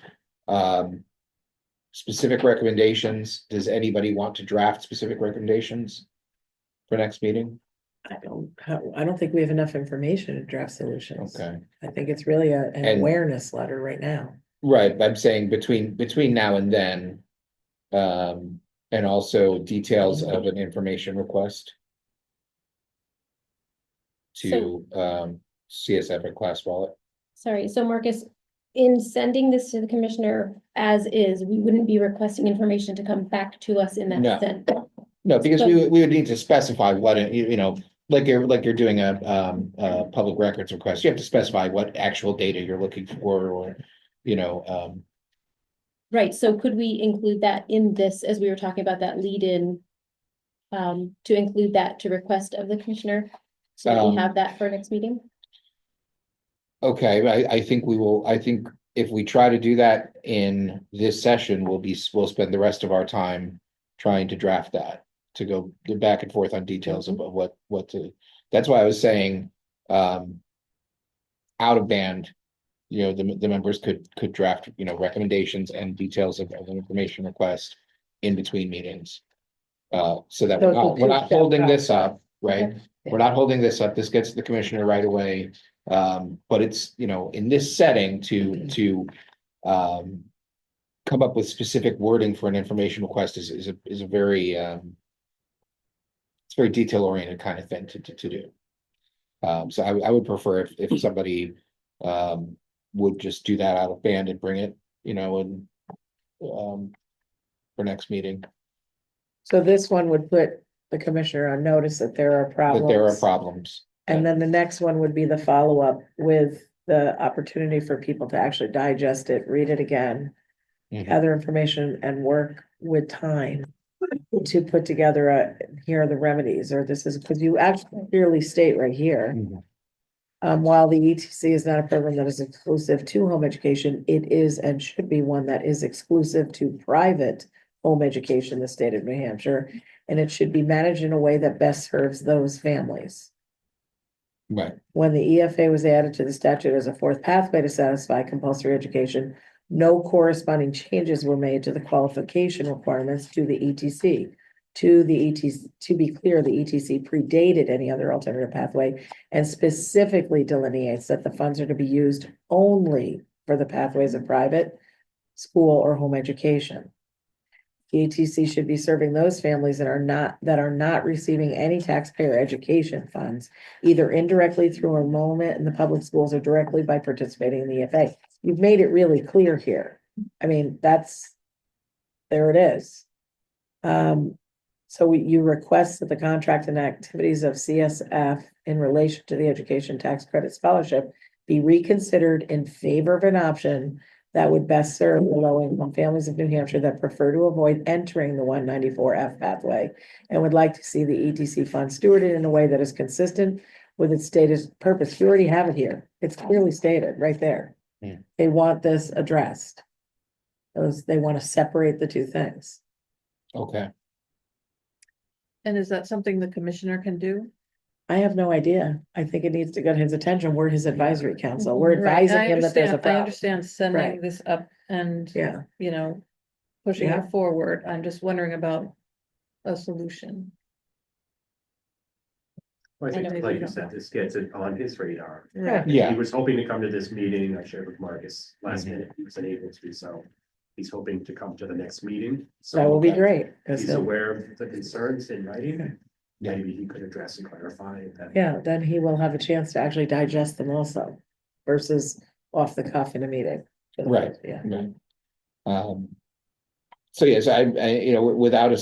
Specific recommendations, does anybody want to draft specific recommendations for next meeting? I don't think we have enough information to draft solutions. Okay, I think it's really an And- awareness letter right now. right, I'm saying between now and then. And also details of an information request. To CSF or Class Wallet. Sorry, so Marcus, in sending this to the commissioner as is, we wouldn't be requesting information to come back to us in No. that sense. No, because we would need to specify what, like you're doing a public records request, you have to specify what actual data you're looking for, or, Right, so could we include that in this, as we were talking about that lead in? To include that to request of the commissioner, so that we Um, have that for next meeting? okay, I think I think if we try to do that in this session, we'll spend the rest of our time trying to draft that, to go back and forth on details of what to, that's why I was saying, out of band, the members could draft, recommendations and details of an information request in between meetings. So that we're not holding this up, right? We're not holding this up. This gets to the commissioner right away. But it's, in this setting to come up with specific wording for an information request is a very, it's very detail oriented kind of thing to do. So I would prefer if somebody would just do that out of band and bring it, and for next meeting, So this one would put the commissioner on notice that there are that there are problems. problems. And then the next one would be the follow-up with the opportunity for people to actually digest it, read it again. Mhm. Gather information and work with time to put together here are the remedies, or this is, because you actually clearly state right here. Mhm. While the ETC is not a program that is exclusive to home education, it is and should be one that is exclusive to private home education in the state of New Hampshire. And it should be managed in a way that best serves those families. Right, When the EFA was added to the statute as a fourth pathway to satisfy compulsory education, no corresponding changes were made to the qualification requirements to the ETC. To be clear, the ETC predated any other alternative pathway and specifically delineates that the funds are to be used only for the pathways of private school or home education. ETC should be serving those families that are not receiving any taxpayer education funds, either indirectly through enrollment in the public schools or directly by participating in the EFA. You've made it really clear here. I mean, there it is. So you request that the contract and activities of CSF in relation to the education tax credit scholarship be reconsidered in favor of an option that would best serve the low-income families of New Hampshire that prefer to avoid entering the 194F pathway and would like to see the ETC fund stewarded in a way that is consistent with its stated purpose. You already have it here. It's clearly stated right there. Yeah. They want this addressed. They want to separate the two things. okay. And is that something the commissioner can do? I have no idea. I think it needs to go to his attention. We're his advisory council. We're Right, advising I him that there's a understand, I problem. understand sending Right. this up and, Yeah, you know, pushing Yeah. it forward. I'm just wondering about a solution. I I think, know. like you said, this gets it on his radar. Right. Yeah. He was hoping to come to this meeting. I shared with Marcus last minute. He was unable to, so he's hoping to come to the next meeting. So that will be Okay. great. 'Cause he's he'll- aware of the concerns in writing. Yeah. Maybe he could address and clarify that. Yeah, then he will have a chance to actually digest them also versus off the cuff in a meeting. Right. Yeah. Right. So yes,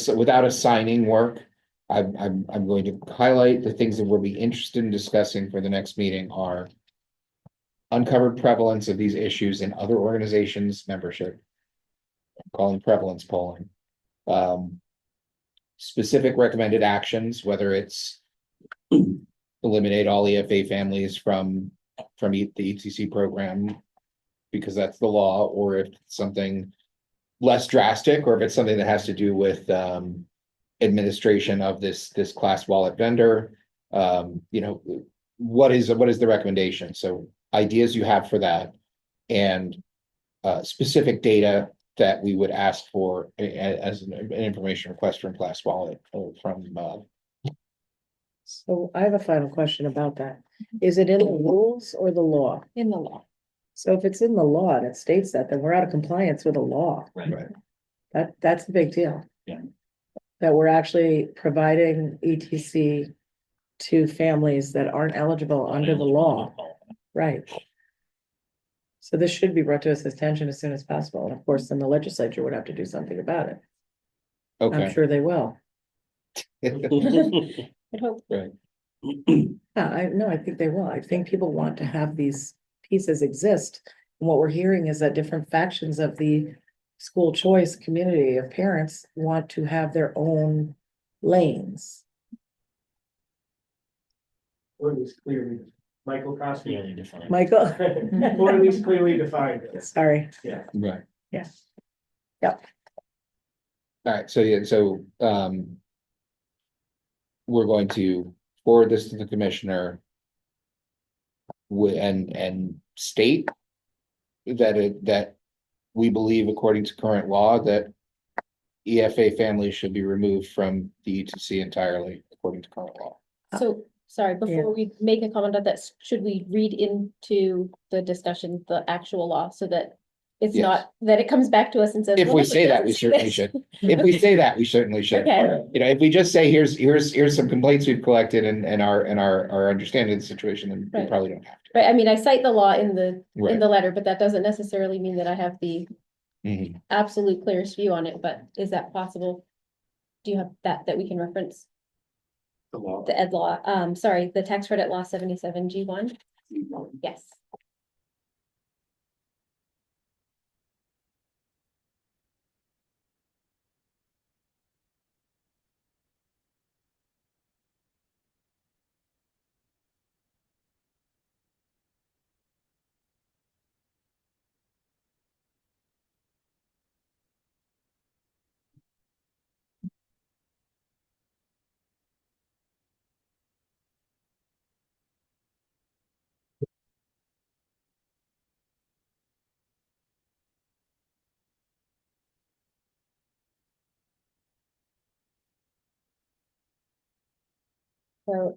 without assigning work, I'm going to highlight the things that we'll be interested in discussing for the next meeting are uncovered prevalence of these issues in other organizations' membership. Calling prevalence polling. Specific recommended actions, whether it's eliminate all EFA families from the ETC program because that's the law, or if it's something less drastic, or if it's something that has to do with administration of this class wallet vendor. What is the recommendation? So ideas you have for that, and specific data that we would ask for as an information request from class wallet or from So I have a final question about that. Is it in the rules or the law? In the law. So if it's in the law and it states that, then we're out of compliance with the law. Right. That's a big deal. Yeah. That we're actually providing ETC to families that aren't eligible under the law. Right. So this should be brought to his attention as soon as possible. And of course, then the legislature would have to do something about it. I'm Okay. sure they will. I hope. Right. Yeah, I think they will. I think people want to have these pieces exist. And what we're hearing is that different factions of the school choice community of parents want to have their own lanes. Or at least clearly, Michael Crosby. Really defined. Michael, Or at least clearly defined. sorry. Right. Yeah. Yep. All right, we're going to forward this to the commissioner. And state that we believe, according to current law, that EFA families should be removed from the ETC entirely, according to current law. So, sorry, before we make a comment on that, should we read into the discussion, the actual law, so that it's Yes. not, that it comes back to us and says. If "Well, we look, it say that, we doesn't certainly say should. this." If we say that, we certainly should. Okay. If we just say, here's some complaints we've collected and our understanding of the situation, then we Right. probably don't have to. Right, I mean, I cite the law in the Right. letter, but that doesn't necessarily mean that I have the Mhm. absolute clearest view on it, but is that possible? Do you have that we can reference, The law. the ed law, sorry, the tax credit law 77 G1? Yes. So,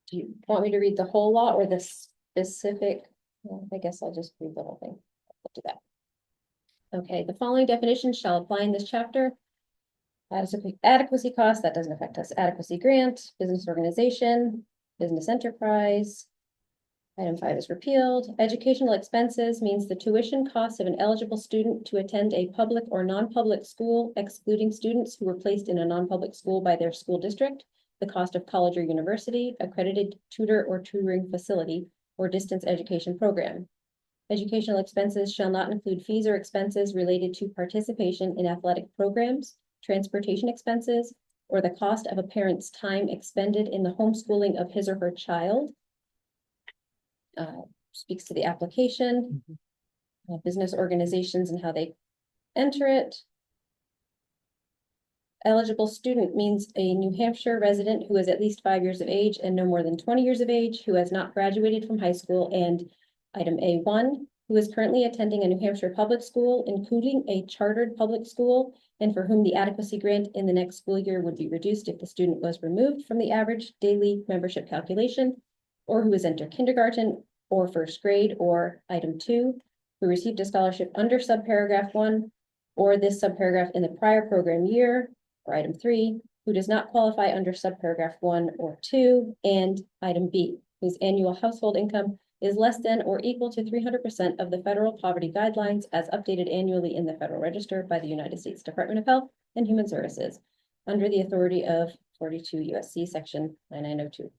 do you want me to read the whole law or the specific? Well, I guess I'll just read the whole thing. I'll do that. Okay, the following definitions shall apply in this chapter. Adequacy cost, that doesn't affect us. Adequacy grant, business organization, business enterprise. Item 5 is repealed. Educational expenses means the tuition costs of an eligible student to attend a public or non-public school, excluding students who were placed in a non-public school by their school district, the cost of college or university, accredited tutor or tutoring facility, or distance education program. Educational expenses shall not include fees or expenses related to participation in athletic programs, transportation expenses, or the cost of a parent's time expended in the homeschooling of his or her child. Speaks to the application, business organizations and how they enter it. Eligible student means a New Hampshire resident who is at least 5 years of age and no more than 20 years of age, who has not graduated from high school, and item A1, who is currently attending a New Hampshire public school, including a chartered public school, and for whom the adequacy grant in the next school year would be reduced if the student was removed from the average daily membership calculation, or who has entered kindergarten or first grade, or item 2, who received a scholarship under subparagraph 1, or this subparagraph in the prior program year, or item 3, who does not qualify under subparagraph 1 or 2, and item B, whose annual household income is less than or equal to 300% of the federal poverty guidelines as updated annually in the Federal Register by the United States Department of Health and Human Services, under the authority of 42 USC section 9902.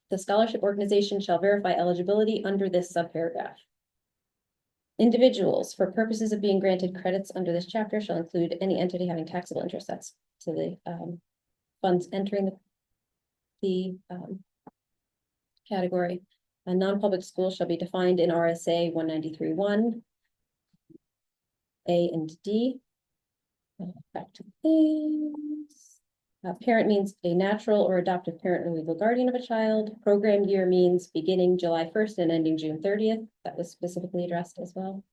The scholarship organization shall verify eligibility under this subparagraph. Individuals, for purposes of being granted credits under this chapter, shall include any entity having taxable interest. That's to the funds entering the category. A non-public school shall be defined in RSA 193.1 A and D. Back to things. Parent means a natural or adoptive parent or legal guardian of a child. Program year means beginning July 1st and ending June 30th. That was specifically addressed as well.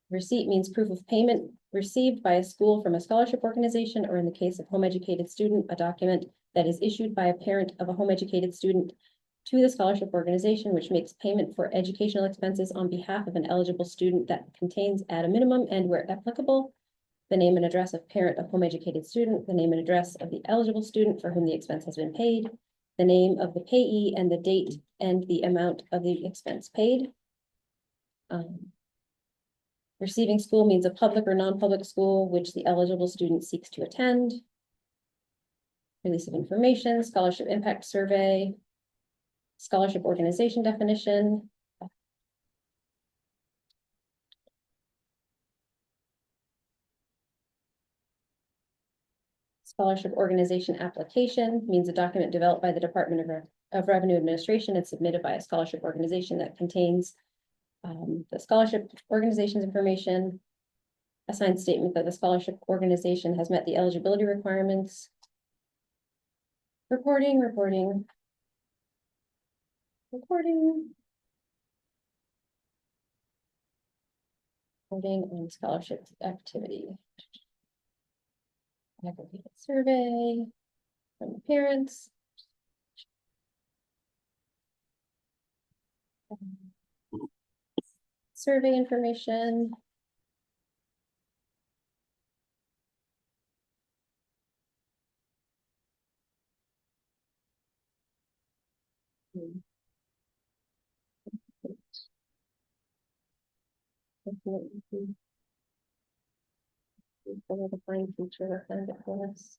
Receipt means proof of payment received by a school from a scholarship organization, or in the case of home educated student, a document that is issued by a parent of a home educated student to the scholarship organization, which makes payment for educational expenses on behalf of an eligible student that contains at a minimum and where applicable, the name and address of parent of home educated student, the name and address of the eligible student for whom the expense has been paid, the name of the payee and the date and the amount of the expense paid. Receiving school means a public or non-public school which the eligible student seeks to attend. Release of information, scholarship impact survey, scholarship organization definition. Scholarship organization application means a document developed by the Department of Revenue Administration and submitted by a scholarship organization that contains the scholarship organization's information, a signed statement that the scholarship organization has met the eligibility requirements, reporting on scholarship activity. Aggregated survey from the parents. Survey information. The fine feature of it for us.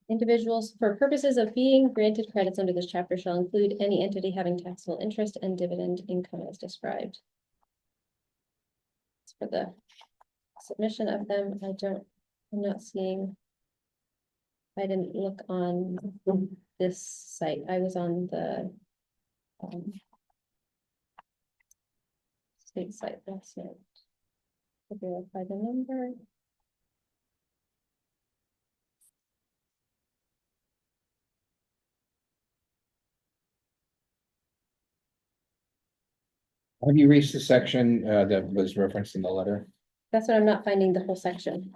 Individuals, for purposes of being granted credits under this chapter, shall include any entity having taxable interest and dividend income as described. As for the submission of them, I'm not seeing. I didn't look on this site. I was on the state site last night. To verify the number. Have you reached the section that was referenced in the letter? That's what I'm not finding the whole section.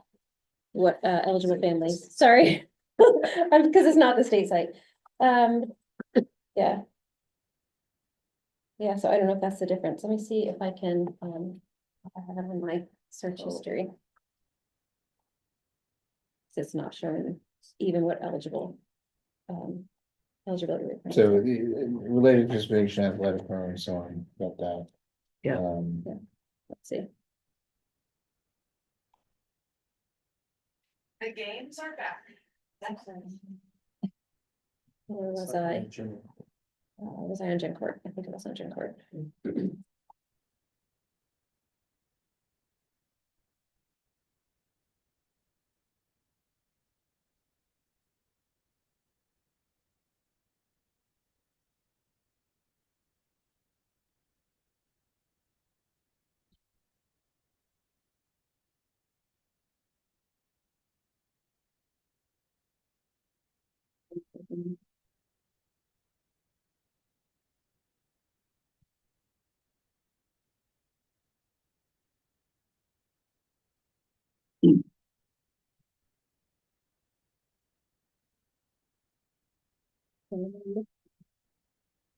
What, eligible families, sorry. Because it's not the state site. Yeah. Yeah, so I don't know if that's the difference. Let me see if I can, if I have it on my search history. It's not showing even what eligible. Eligibility. requirements So are. the related participation, athletic program and so on, about that. Yeah. Let's see. The games are back. Where was I? Was I on Gen Court? I think it was on Gen Court.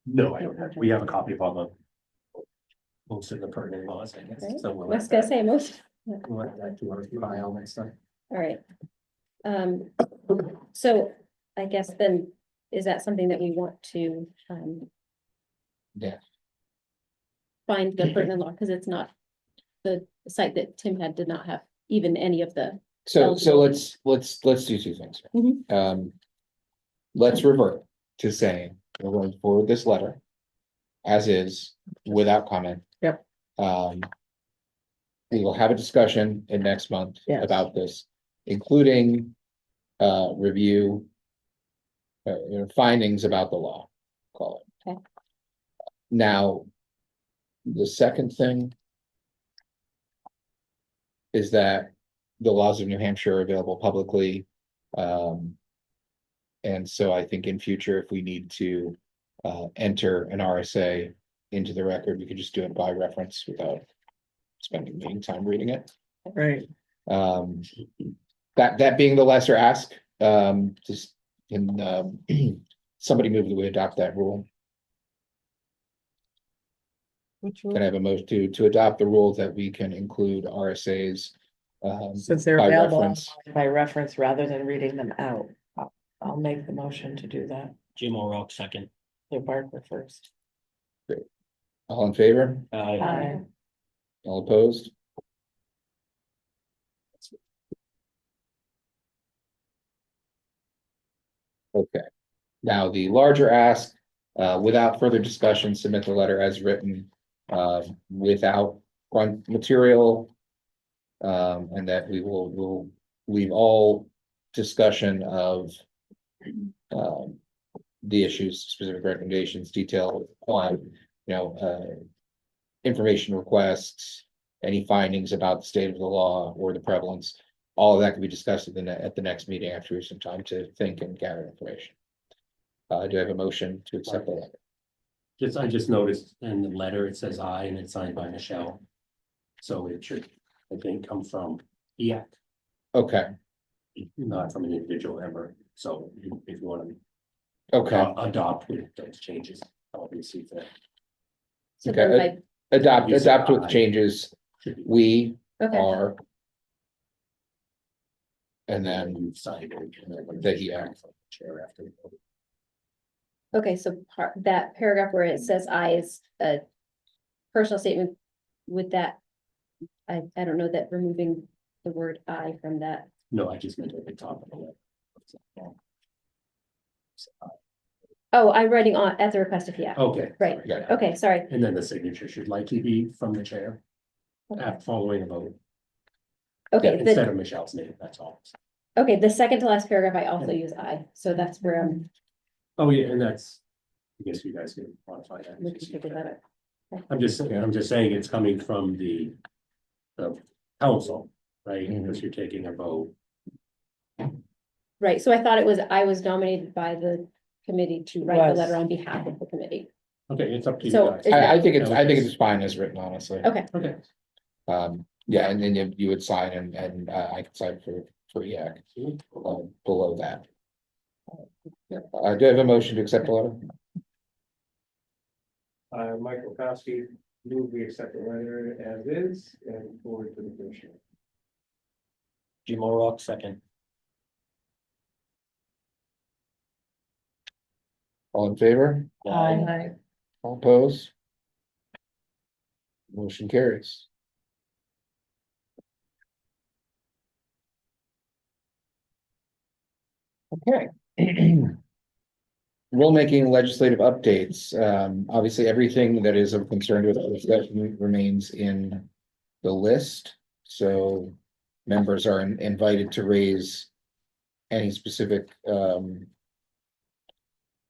No, I don't have, we have a copy of all the. Most of the pertinent laws, I guess, Right. so we'll. I was gonna say most. We'll add that to our file next time. All right. So I guess then, is that something that we want to, Yeah. find the pertinent law, because it's not the site that Tim had did not have even any of the, So Eligibility. let's do two things. Mhm. Let's revert to saying we're going to forward this letter. As is, without comment. Yep. We will have a discussion in next month Yes. about this, including review. Findings about the law, call it. Okay. Now. The second thing. Is that the laws of New Hampshire are available publicly. And so I think in future, if we need to enter an RSA into the record, we could just do it by reference without spending any time reading it. Right. That being the lesser ask, just can somebody move that we adopt that rule? Which Can I have a motion to adopt the rule that we can include RSAs? Since they're by available reference? online by reference rather than reading them out. I'll make the motion to do that. Jim O'Rourke second. So Barker first. All in favor? Aye. All opposed? Okay, now the larger ask, without further discussion, submit the letter as written, without front material. And that we'll leave all discussion of the issues, specific recommendations, detail on, information requests, any findings about the state of the law or the prevalence. All of that can be discussed at the next meeting after we have some time to think and gather information. Do I have a motion to accept the letter? I just noticed in the letter, it says I and it's signed by Michelle. So it should, I think, come from HEAC, Okay, not from an individual member. So if you want to okay, adopt with those changes, I'll receive that. so Okay, then adopt You said with aye. changes, Should be- we okay, are. And then, You've signed it. And then The HEAC. Chair after. okay, so that paragraph where it says I is a personal statement with that. I don't know that removing the word I from that. No, I just meant at the top of the letter. Oh, I'm writing on at the request of HEAC. Okay. Right. sorry. Okay, sorry. And then the signature should likely be from the chair Okay. following a vote. Okay, Instead of Michelle's name, that's all. okay, the second to last paragraph, I also use I, so that's where Oh, yeah, and that's, I guess you guys can modify that. we can figure that out. I'm just saying it's coming from the council, right? Mhm. Because you're taking a vote. Right, so I thought I was nominated by the committee to write the Was. letter on behalf of the committee. Okay, it's up to you So guys. is I think it's, That I think was it's fine as written, honestly. Okay, Okay, Yeah, and then you would sign and I could sign for EAC, below that. Do I have a motion to accept the letter? Michael Kowski, move we accept the letter as is and forward to the commissioner. Jim O'Rourke, second. All in favor? I, All opposed? Motion carries. Okay. Rulemaking legislative updates. Obviously, everything that is of concern to us that remains in the list. So members are invited to raise any specific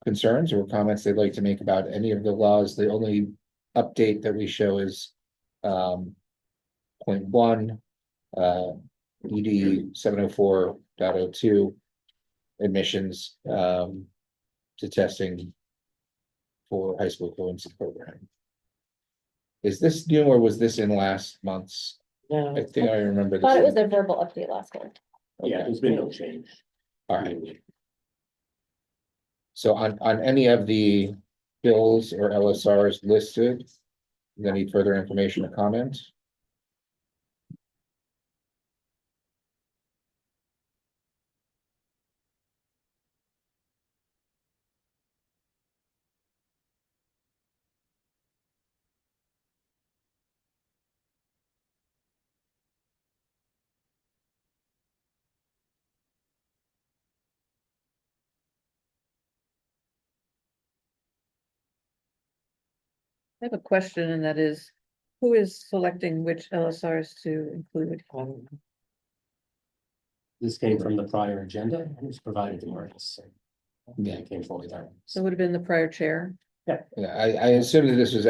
concerns or comments they'd like to make about any of the laws. The only update that we show is 0.1, ED 704.02 admissions to testing for high school fluency program. Is this new or was this in last month's? No, I think I remember. thought it this was a verbal update last one. yeah, there's been no change. All right. So on any of the bills or LSRs listed, is there any further information or comment? I have a question, and that is, who is selecting which LSRs to include? This came from the prior agenda, and it was provided to Marcus. So Yeah. it came forward there. So it would have been the prior chair. Yeah, I assume that this was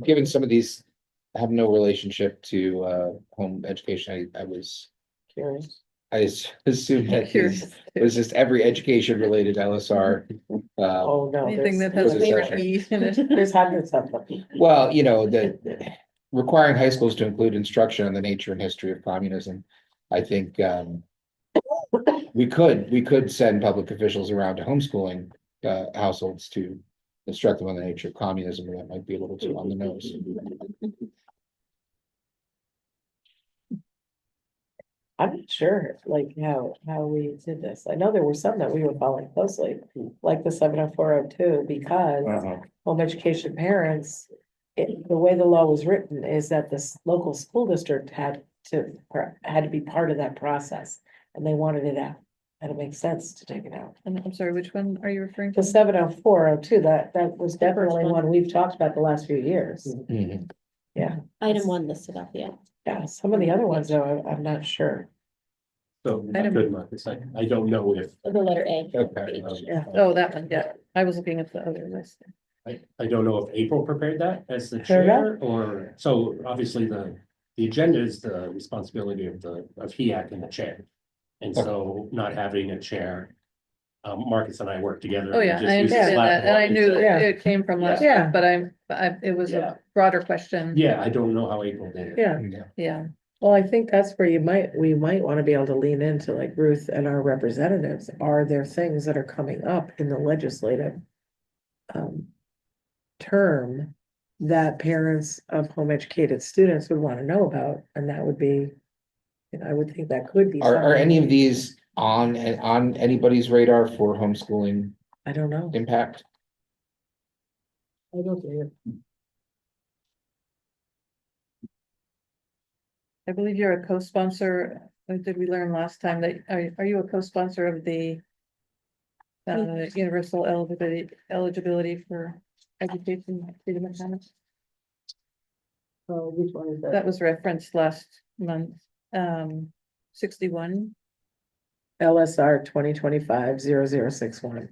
given some of these have no relationship to home education. I curious. assumed that Curious. it was just every education related LSR. Oh, no. Anything that there's- has there's the a word E in it. There's hundreds of them. Well, the requiring high schools to include instruction on the nature and history of communism. I think we could send public officials around to homeschooling households to instruct them on the nature of communism, and that might be a little too on the nose. I'm not sure, like, how we did this. I know there were some that we were following closely, like the 70402, because home education parents, the way the law was written is that this local school district had to be part of that process, and they wanted it out. And it makes sense to take it out. And I'm sorry, which one are you referring The to? 70402, that was definitely one. one we've talked about the last few years. Mhm. Yeah, Item 1 listed off, yeah. yeah, some of the other ones, though, I'm not sure. So I I don't- could, Marcus, I don't know if, The letter A. Okay. Yeah. Oh, that one, yeah. I was looking at the other list. I don't know if April prepared that as the Fair enough. chair, or, so obviously the agenda is the responsibility of HEAC and the chair. And so not having a chair, Marcus and I work together. Oh, We yeah, just I use this understand that, and I platform, knew so- Yeah. it came from last Yeah. week, but it was Yeah. a broader question. Yeah, I don't know how April did it. Yeah, Yeah, well, I think that's where we might want to be able to lean into, like Ruth and our representatives. Are there things that are coming up in the legislative term that parents of home educated students would want to know about? And that would be, I would think that could be. Are any something- of these on anybody's radar for homeschooling I don't know. impact? I don't see it. I believe you're a co-sponsor. Did we learn last time that, are you a co-sponsor of the universal eligibility for education, freedom of comments? So which one is that? That was referenced last month, 61. LSR 2025-0061.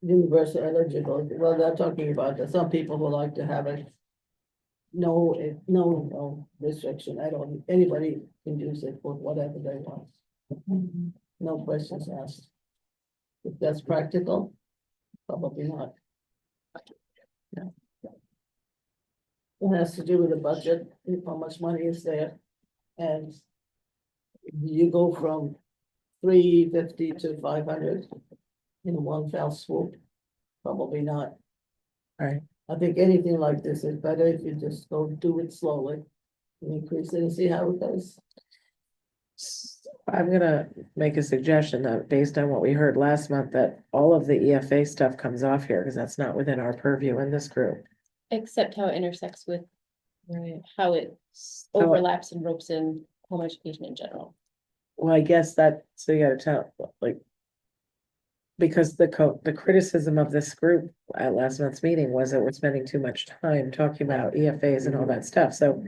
Universal eligibility, well, they're talking about that some people would like to have it. No restriction, anybody can use it for whatever they want. No questions asked. If that's practical, Probably not. It has to do with the budget, if how much money is there. And you go from 350 to 500 in one fell swoop. Probably not. Right. I think anything like this is better if you just go do it slowly. Increase it and see how it goes. I'm gonna make a suggestion that based on what we heard last month, that all of the EFA stuff comes off here, because that's not within our purview in this group. Except how it intersects with how it How it- overlaps and ropes in home education in general. Well, I guess that, so you gotta tell, like. Because the criticism of this group at last month's meeting was that we're spending too much time talking about EFAs and all that stuff, so.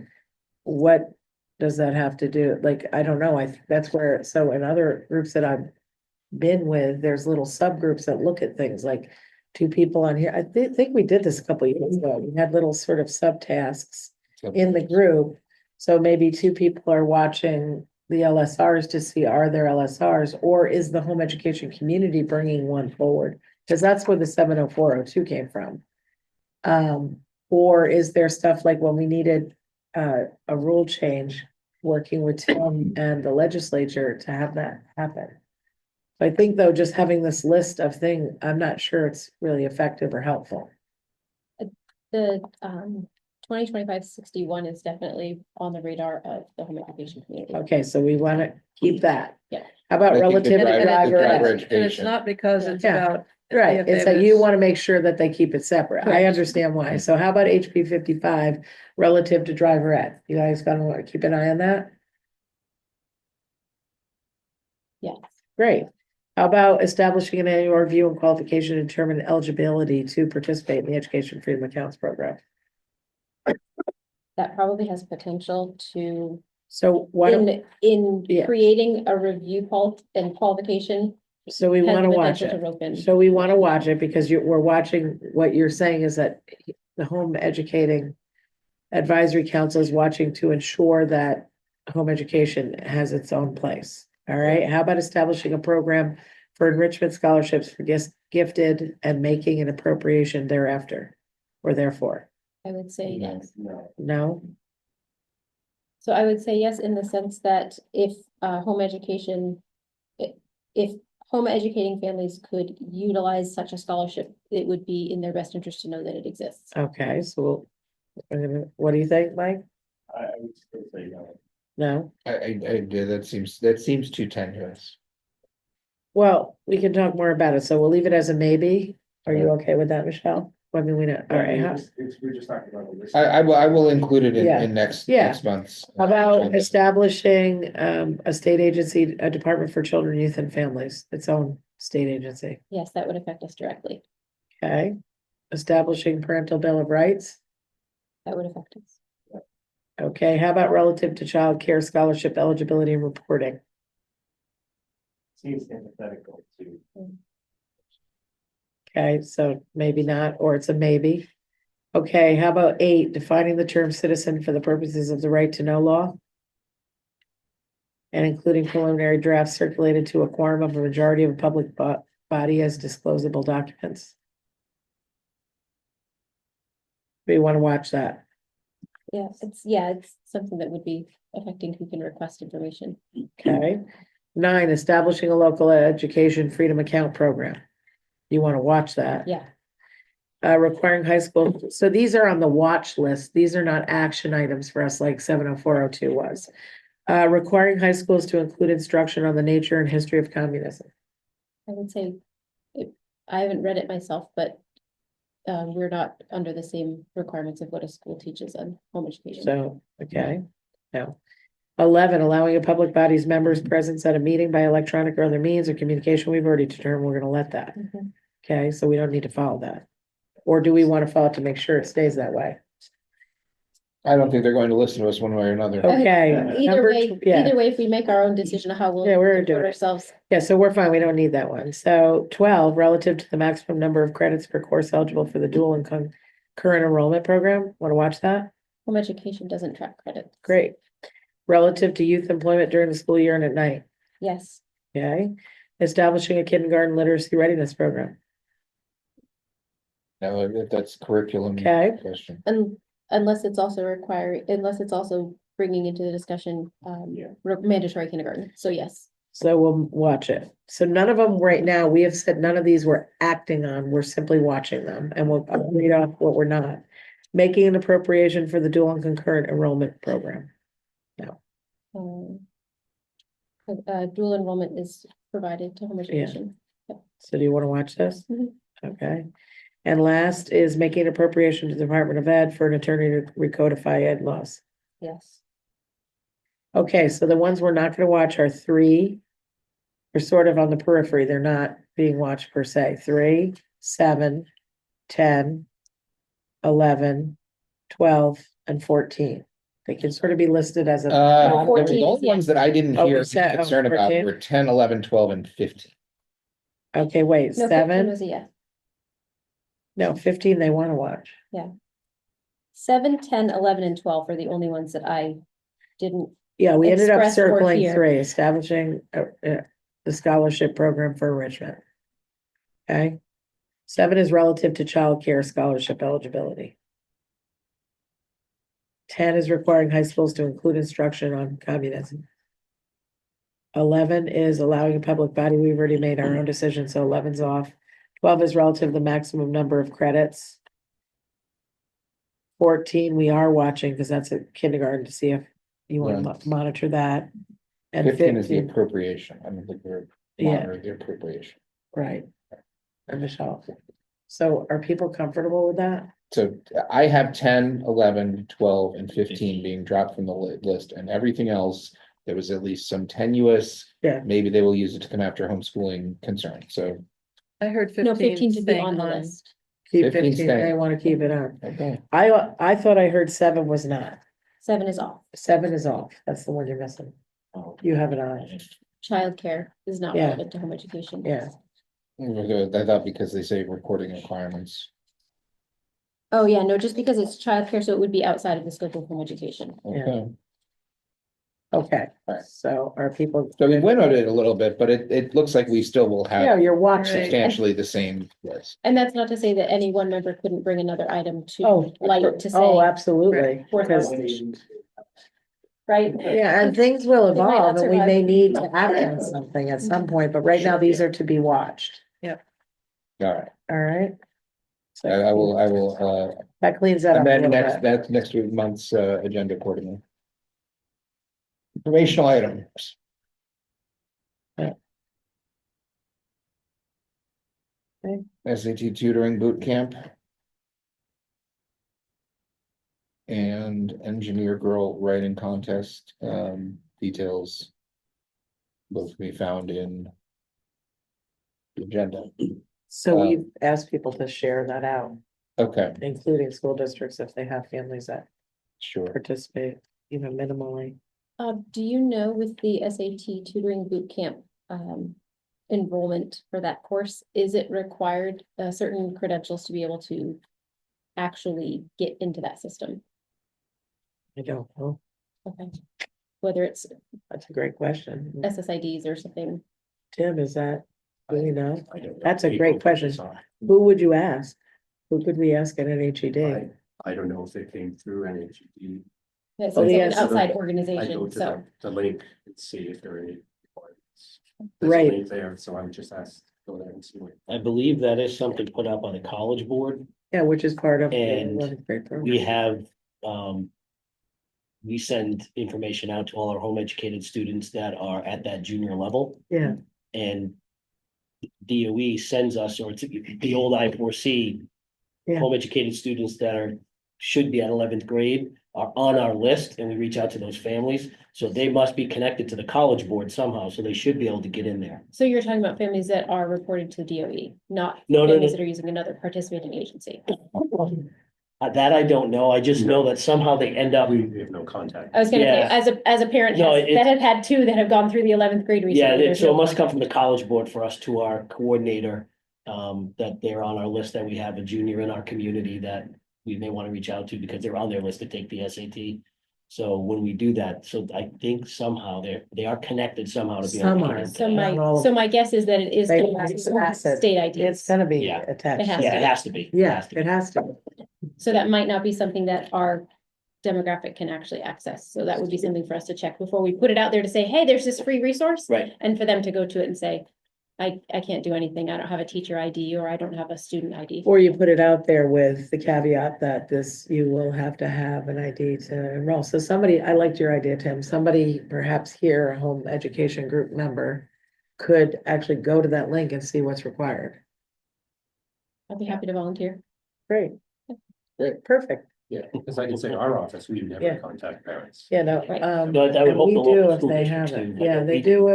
What does that have to do, like, I don't know, I think that's where, so in other groups that I've been with, there's little subgroups that look at things like. Two people on here, I think we did this a couple of years ago, we had little sort of subtasks in the group. So maybe two people are watching the LSRs to see, are there LSRs, or is the home education community bringing one forward? Because that's where the 70402 came from. Or is there stuff like when we needed a rule change, working with Tim and the legislature to have that happen? I think though, just having this list of things, I'm not sure it's really effective or helpful. The 2025-61 is definitely on the radar of the home education community. Okay, so we want to keep that. Yeah. How about I think the relative to driver- driver driver ed? education. And it's not because it's Yeah. about. Right, it's that you want to make sure that they keep it separate. I Correct. understand why. So how about HB 55 relative to driver ed? You guys gotta want to keep an eye on that? Yes. Great. How about establishing an annual review and qualification to determine eligibility to participate in the Education Freedom Accounts program? That probably has potential to, So why don't, in Yeah. creating a review and qualification. so we has want to the watch potential it. to rope in. So we want to watch it because we're watching, what you're saying is that the home educating advisory council is watching to ensure that home education has its own place. All right, how about establishing a program for enrichment scholarships for gifted and making an appropriation thereafter or therefore? I would say yes. No. No? So I would say yes, in the sense that if home education, if home educating families could utilize such a scholarship, it would be in their best interest to know that it exists. Okay, so what do you think, Mike? I would still say no. No? I do, that seems too tenuous. Well, we can talk more about it, so we'll leave it as a maybe. Are you okay with that, Michelle? I mean, we know, all right, We're just talking about. the list. I will include it Yeah. in next Yeah. month's. how about agenda. establishing a state agency, a Department for Children, Youth and Families, its own state agency? Yes, that would affect us directly. Okay, establishing parental bill of rights. That would affect us. Okay, how about relative to child care scholarship eligibility and reporting? Seems antithetical to. Okay, so maybe not, or it's a maybe. Okay, how about 8, defining the term citizen for the purposes of the right to know law? And including preliminary drafts circulated to a quorum of a majority of a public body as disclosable documents. We want to watch that. Yeah, it's something that would be affecting who can request information. Okay. 9, establishing a local education freedom account program. You want to watch that. Yeah, Requiring high school, so these are on the watch list. These are not action items for us like 70402 was. Requiring high schools to include instruction on the nature and history of communism. I would say, I haven't read it myself, but we're not under the same requirements of what a school teaches on home education. So, okay, no. 11, allowing a public body's members presence at a meeting by electronic or other means of communication. We've already determined we're gonna let that. Mhm. Okay, so we don't need to follow that. Or do we want to follow it to make sure it stays that way? I don't think they're going to listen to us one way or another. Okay. Either number way, tw- yeah. either way, if we make our own decision of how we'll Yeah, we're gonna report do it. ourselves. Yeah, so we're fine. We don't need that one. So 12, relative to the maximum number of credits per course eligible for the dual and concurrent enrollment program. Want to watch that? Home education doesn't track credit. Great. Relative to youth employment during the school year and at night. Yes, Okay. Establishing a kindergarten literacy readiness program. No, that's curriculum Okay. question. And unless it's also bringing into the discussion, mandatory kindergarten, so yes. So we'll watch it. So none of them right now, we have said none of these we're acting on, we're simply watching them, and we'll read off what we're not. Making an appropriation for the dual and concurrent enrollment program. Dual enrollment is provided to home education. So do you want to watch this? Mhm. Okay. And last is making an appropriation to the Department of Ed for an attorney to recodify ed laws. Yes. Okay, so the ones we're not gonna watch are 3. They're sort of on the periphery, they're not being watched per se. 3, 7, 10, 11, 12, and 14. They can sort of be listed as a. The 14 only is the ones that I didn't Oh, hear we said- concern about 14? were 10, 11, 12, and 15. Okay, wait, No, 15 7, was a yes. no, 15 they wanna watch. 7, 10, 11, and 12 are the only ones that I didn't. Yeah, we ended up Express or circling hear. 3, establishing the scholarship program for enrichment. Okay. 7 is relative to childcare scholarship eligibility. 10 is requiring high schools to include instruction on communism. 11 is allowing a public body, we've already made our own decision, so 11's off. 12 is relative to the maximum number of credits. 14, we are watching, because that's a kindergarten, to see if you want Right. to monitor that. And 15 is the 15, appropriation. I don't think we're Yeah. monitoring the appropriation. right. And Michelle. So are people comfortable with that? So I have 10, 11, 12, and 15 being dropped from the list, and everything else, there was at least some tenuous. Yeah. Maybe they will use it to come after homeschooling concerns, so. I heard No, 15 15 should be staying on the list. Keep 15 15, they staying. want to keep it on. Okay. I thought I heard 7 was not. 7 is off. 7 is off. That's the one you're missing. You have it on. Childcare is not Yeah. relevant to home education. Yeah. I thought because they say reporting requirements. Oh, yeah, no, just because it's childcare, so it would be outside of the scope of home education. Yeah. Okay, Okay, Right. so are people? so we went on it a little bit, but it looks like we still will Yeah, have you're watching. substantially the same list. And that's not to say that any one member couldn't bring another item to Oh, light to Oh, say, absolutely. Fourth Because, one. right? yeah, and things will They might not evolve and we may survive. need to act on something at some point, but right now these are to be watched. All right, All right? So I will, that cleans that up a amend little next, bit. that's next month's, agenda accordingly. Informational items. Yeah. Okay. SAT tutoring boot camp. And engineer girl writing contest, details. Both can be found in. The agenda, So we've asked people to share that out, okay, including school districts if they have families that sure. participate, even minimally. Do you know with the SAT tutoring boot camp, enrollment for that course, is it required, certain credentials to be able to actually get into that system? I don't know. Okay. Whether it's That's a great question. SSIDs or something. Tim, is that, do you know? I don't know. That's a April great put question. this on. Who would you ask? Who could we ask at NHED? I don't know if it came through NHG. It's Oh, like an yes. outside I go organization, to so. the link and see if there are any requirements. There's a Right. link there, so I would just ask, go there and see what. I believe that is something put out by the College Board. Yeah, which is part of. the And 11th grade program. We have, we send information out to all our home educated students that are at that junior level. Yeah, And DOE sends us, or it's the old I4C. Yeah. Home educated students that should be at 11th grade are on our list, and we reach out to those families. So they must be connected to the College Board somehow, so they should be able to get in there. So you're talking about families that are reported to DOE, not No, no, families no. that are using another participating agency. That I don't know. I just know that somehow they end up. We have no contact. I was gonna say, Yeah. as a parent No, has, it's- that have had 2 that have gone through the 11th grade Yeah, recently. there's so it no must come contact. from the College Board for us to our coordinator, that they're on our list, that we have a junior in our community that we may want to reach out to because they're on their list to take the SAT. So when we do that, so I think somehow they are connected somehow to be. Some able to are. get So into that. my guess is that it is They- connected to state It's IDs. gonna be Yeah. attached. It has Yeah, to it be. has to be. It Yeah, has to be. it has to. So that might not be something that our demographic can actually access. So that would be something for us to check before we put it out there to say, hey, there's this free resource. Right, And for them to go to it and say, I can't do anything. I don't have a teacher ID or I don't have a student ID. Or you put it out there with the caveat that you will have to have an ID to enroll. So somebody, I liked your idea, Tim, somebody perhaps here, a home education group member could actually go to that link and see what's required. I'd be happy to volunteer. Great. Great. Perfect. Yeah, because I can say our office, we Yeah. never contact parents. Yeah, no, Right. But I would and hope we the do local if school they districts have do, it. like Yeah, a they week. do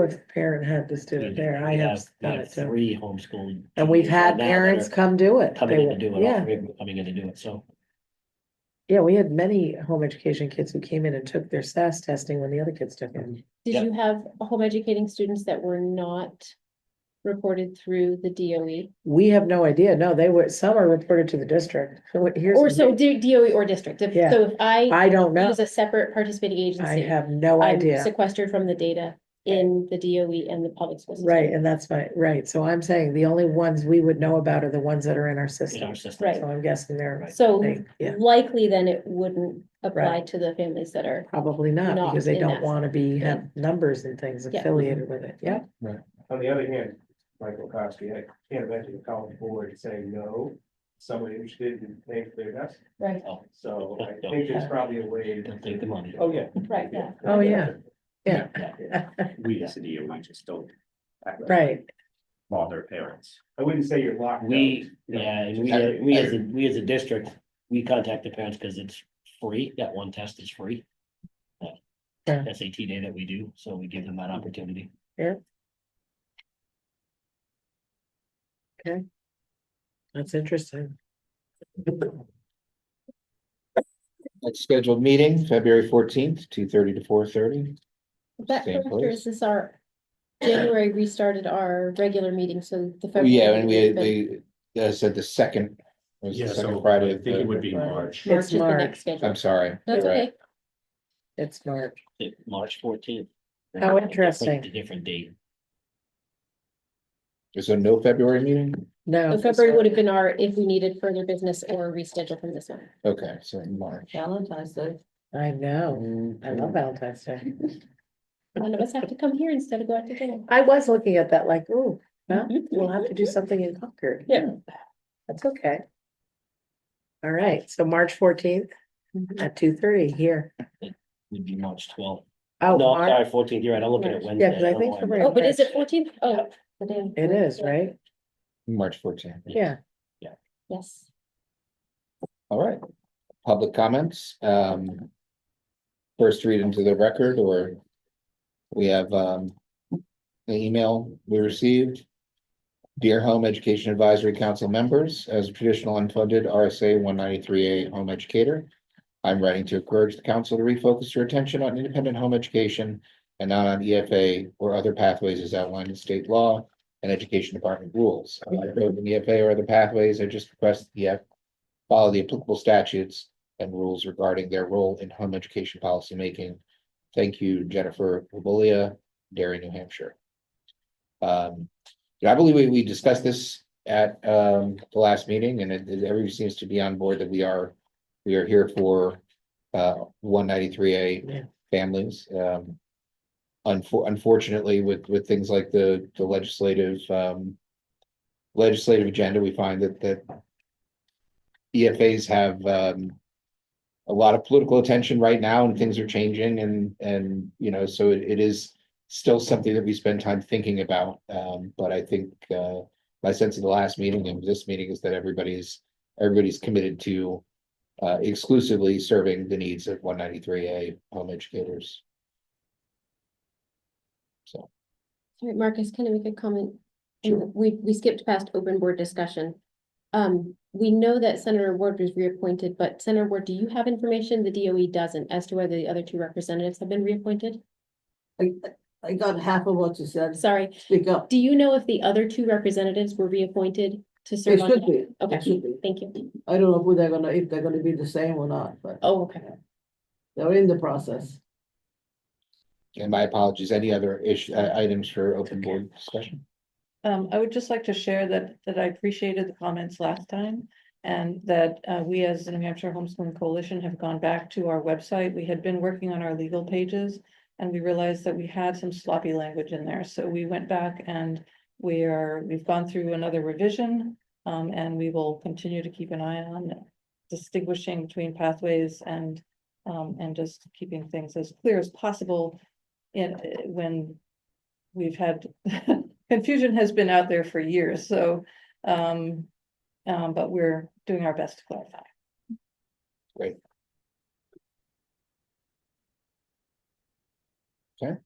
if the parent had the We student there. I have we done it too. 3 homeschooled. And we've teachers had now that parents are come do it. Coming They in to were- do it, all Yeah, 3 of them coming in to do it, so. yeah, we had many home education kids who came in and took their SAS testing when the other kids took it. Did Yep. you have home educating students that were not reported through the DOE? We have no idea. No, some are reported to the district. Here's Or the so thing. DOE or district. Yeah. So if I I don't know. use a separate participating I agency, have no I'm idea. sequestered from the data in the DOE and the public school system. Right, and that's right. So I'm saying the only ones we would know about are the ones that are in our In system. our system. Right. So I'm guessing they're, So yeah, likely then it wouldn't apply Right. to the families that are, probably not Not because they in don't that want to have numbers and things Yeah. affiliated with it. Yeah. On the other hand, Michael Koski, I can't imagine the college board saying no, someone interested in paying for their desk. right, So I think there's probably a way. They'll take the money. Oh, yeah. right, yeah. Oh, yeah. Yeah. We as a DOE just don't Right. bother parents. I wouldn't say you're locked. out. We, yeah, and we as a district, we contact the parents because it's free. That one test is free. Yeah. SAT day that we do, so we give them that opportunity. Okay. That's interesting. Next scheduled meeting, February 14th, 2:30 to 4:30. Is that Same correct, or place. is this our, January restarted our regular meeting, so the. Oh, yeah, February and meeting has been- they said the second. Was the Yeah, second so Friday I of think it the- would be Right. March. March It's is the March. next schedule. I'm sorry. That's Right. okay. It's March. March 14th. How interesting. A different date. Is there no February meeting? No. So February would have been our, if we needed further business or reschedule from this one. Okay, so March. Valentine's Day. I know. I love Valentine's Day. None of us have to come here instead of go out to dinner. I was looking at that like, ooh, well, we'll have to do something in Concord. Yeah. That's okay. All right, so March 14th at 2:30 here. Would be March 12th. Oh, No, March, sorry, 14th. You're right. I'm looking at March. Wednesday. Yeah, 'cause I think don't know why. February- Oh, but is it 14th? Oh. the day it before. is, right? March 14th. Yeah. Yes. All right. Public comments. First read into the record, or we have the email we received. Dear Home Education Advisory Council members, as a traditional unfunded RSA 193A home educator, I'm writing to encourage the council to refocus your attention on independent home education and not on EFA or other pathways as outlined in state law and education department rules. Unlike in EFA or other pathways, I just request the follow the applicable statutes and rules regarding their role in home education policymaking. Thank you, Jennifer Labulia, Derry, New Hampshire. I believe we discussed this at the last meeting, and everybody seems to be on board that we are here for 193A Yeah. families. Unfortunately, with things like the legislative agenda, we find that EFAs have a lot of political attention right now, and things are changing, and so it is still something that we spend time thinking about. But I think my sense of the last meeting and this meeting is that everybody's committed to exclusively serving the needs of 193A home educators. So. All right, Marcus, can I make a comment? Sure. We skipped past open board discussion. We know that Senator Ward was reappointed, but Senator Ward, do you have information? The DOE doesn't as to whether the other 2 representatives have been reappointed? I got half of what you said. Sorry, Speak up. do you know if the other 2 representatives were reappointed to It serve on? should be. Okay. It should be. Thank you. I don't know if they're gonna be the same or not, but. Oh, okay. They're in the process. And my apologies, any other items for open board discussion? I would just like to share that I appreciated the comments last time. And that we as the New Hampshire Homeschooling Coalition have gone back to our website. We had been working on our legal pages. And we realized that we had some sloppy language in there. So we went back and we've gone through another revision. And we will continue to keep an eye on distinguishing between pathways and just keeping things as clear as possible. When we've had confusion has been out there for years, so but we're doing our best to clarify. Great. Okay.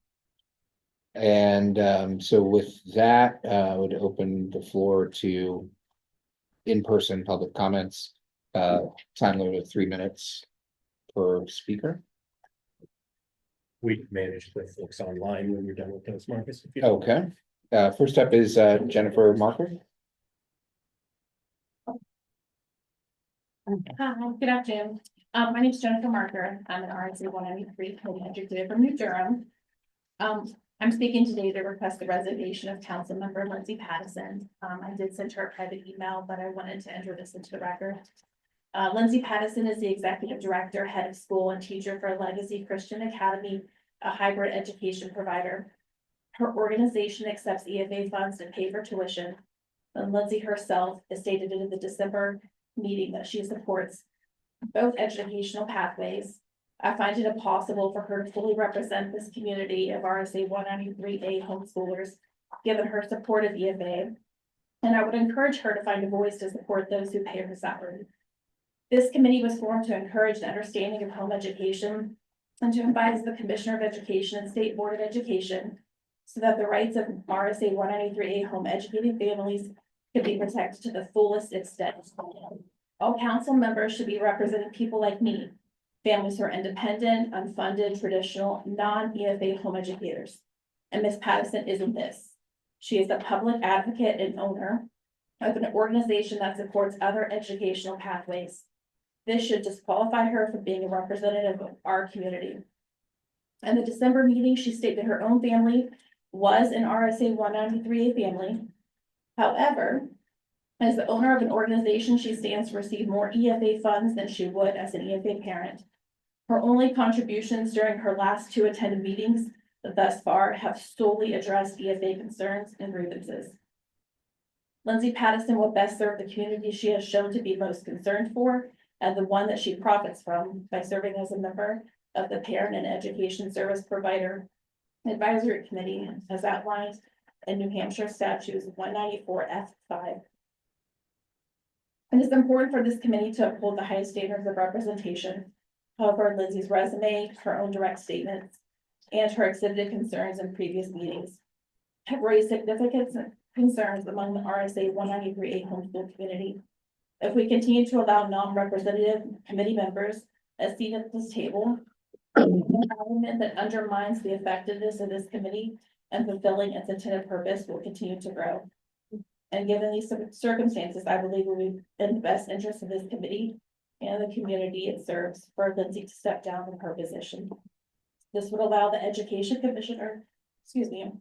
And so with that, I would open the floor to in-person public comments. Time limit of 3 minutes per speaker. We manage the folks online when you're done with those, Marcus. if you- Okay, first up is Jennifer Marker. Hi, good afternoon. My name is Jennifer Marker. I'm an RSA 193 home educator from New Durham. I'm speaking today to request the resignation of council member Lindsay Pattison. I did send her a private email, but I wanted to enter this into the record. Lindsay Pattison is the executive director, head of school and teacher for Legacy Christian Academy, a hybrid education provider. Her organization accepts EFA funds to pay for tuition. And Lindsay herself has stated in the December meeting that she supports both educational pathways. I find it impossible for her to fully represent this community of RSA 193A homeschoolers, given her support of EFA. And I would encourage her to find a voice to support those who pay her salary. This committee was formed to encourage the understanding of home education and to advise the Commissioner of Education and State Board of Education so that the rights of RSA 193A home educating families could be protected to the fullest extent. All council members should be representing people like me, families who are independent, unfunded, traditional, non-EFA home educators. And Ms. Pattison isn't this. She is a public advocate and owner of an organization that supports other educational pathways. This should disqualify her from being a representative of our community. In the December meeting, she stated her own family was an RSA 193A family. However, as the owner of an organization, she stands to receive more EFA funds than she would as an EFA parent. Her only contributions during her last 2 attended meetings thus far have solely addressed EFA concerns and grievances. Lindsay Pattison will best serve the community she has shown to be most concerned for and the one that she profits from by serving as a member of the Parent and Education Service Provider Advisory Committee as outlined in New Hampshire Statutes 194F5. It is important for this committee to uphold the highest standards of representation. However, Lindsay's resume, her own direct statements, and her exhibited concerns in previous meetings have raised significant concerns among the RSA 193A homeschool community. If we continue to allow non-representative committee members a seat at this table, an element that undermines the effectiveness of this committee and fulfilling its intended purpose will continue to grow. And given these circumstances, I believe it will be in the best interest of this committee and the community it serves for Lindsay to step down from her position. This would allow the Education Commissioner, excuse me,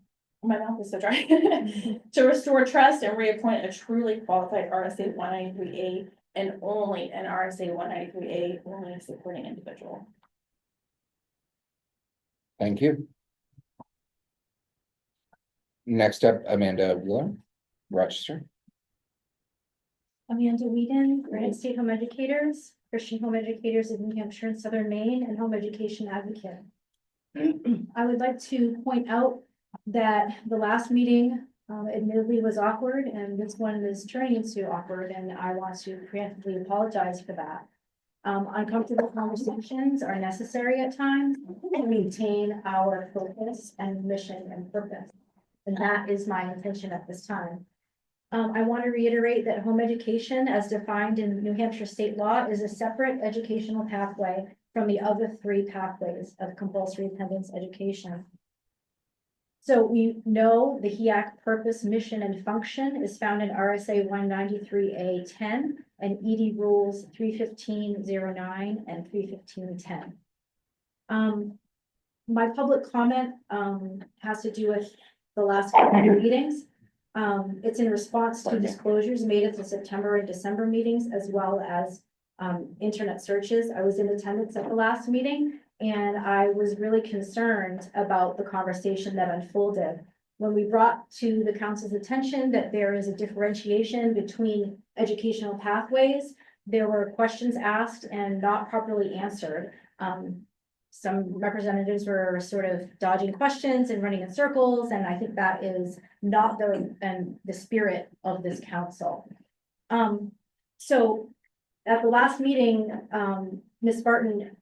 my mouth is so dry, to restore trust and reappoint a truly qualified RSA 193A and only an RSA 193A only supporting individual. Thank you. Next up, Amanda Wheeler, Rochester. Amanda Whedon, Granite State Home Educators, Christian Home Educators of New Hampshire and Southern Maine, and Home Education Advocate. I would like to point out that the last meeting admittedly was awkward, and this one is turning into awkward, and I want to preemptively apologize for that. Uncomfortable conversations are necessary at times to maintain our focus and mission and purpose. And that is my intention at this time. I want to reiterate that home education, as defined in New Hampshire state law, is a separate educational pathway from the other 3 pathways of compulsory attendance education. So we know the HEAC purpose, mission, and function is found in RSA 193A10 and ED rules 31509 and 31510. My public comment, has to do with the last couple of meetings. It's in response to disclosures made at the September and December meetings, as well as, internet searches. I was in attendance at the last meeting, and I was really concerned about the conversation that unfolded. When we brought to the council's attention that there is a differentiation between educational pathways, there were questions asked and not properly answered. Some representatives were sort of dodging questions and running in circles, and I think that is not the spirit of this council. So at the last meeting, Ms. Barton,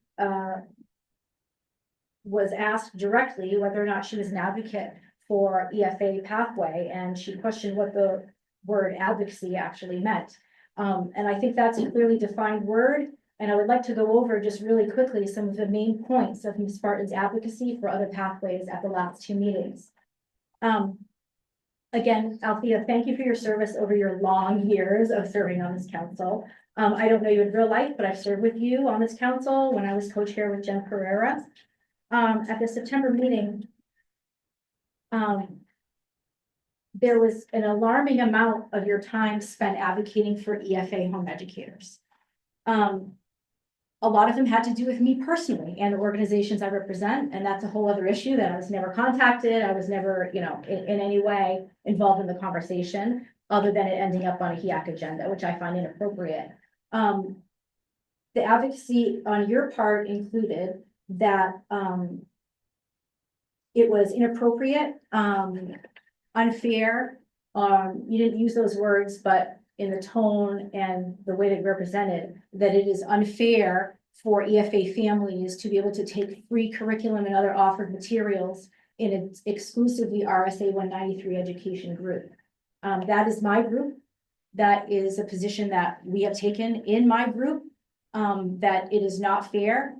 was asked directly whether or not she was an advocate for EFA pathway, and she questioned what the word advocacy actually meant. And I think that's a clearly defined word, and I would like to go over just really quickly some of the main points of Ms. Barton's advocacy for other pathways at the last two meetings. Again, Althea, thank you for your service over your long years of serving on this council. I don't know you in real life, but I've served with you on this council when I was co-chair with Jen Pereira. At the September meeting, there was an alarming amount of your time spent advocating for EFA home educators. A lot of them had to do with me personally and the organizations I represent, and that's a whole other issue that I was never contacted. I was never, in any way involved in the conversation, other than it ending up on a HEAC agenda, which I find inappropriate. The advocacy on your part included that it was inappropriate, unfair. You didn't use those words, but in the tone and the way that represented, that it is unfair for EFA families to be able to take free curriculum and other offered materials in an exclusively RSA 193 education group. That is my group. That is a position that we have taken in my group, that it is not fair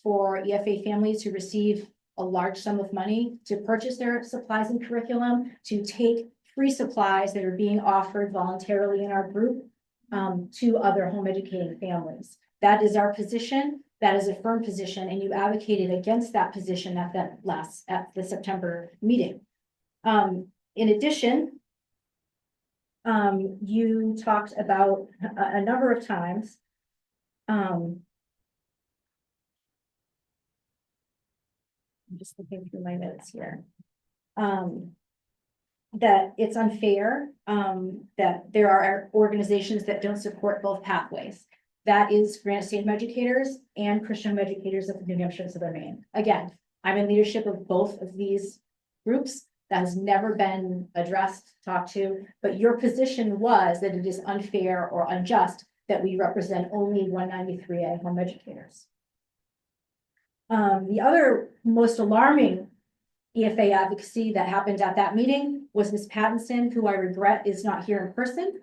for EFA families to receive a large sum of money to purchase their supplies and curriculum, to take free supplies that are being offered voluntarily in our group to other home educating families. That is our position. That is a firm position, and you advocated against that position at the September meeting. In addition, you talked about a number of times I'm just looking through my notes here. That it's unfair, that there are organizations that don't support both pathways. That is Granite State Home Educators and Christian Home Educators of New Hampshire and Southern Maine. Again, I'm in leadership of both of these groups. That has never been addressed, talked to, but your position was that it is unfair or unjust that we represent only 193A home educators. The other most alarming EFA advocacy that happened at that meeting was Ms. Pattinson, who I regret is not here in person,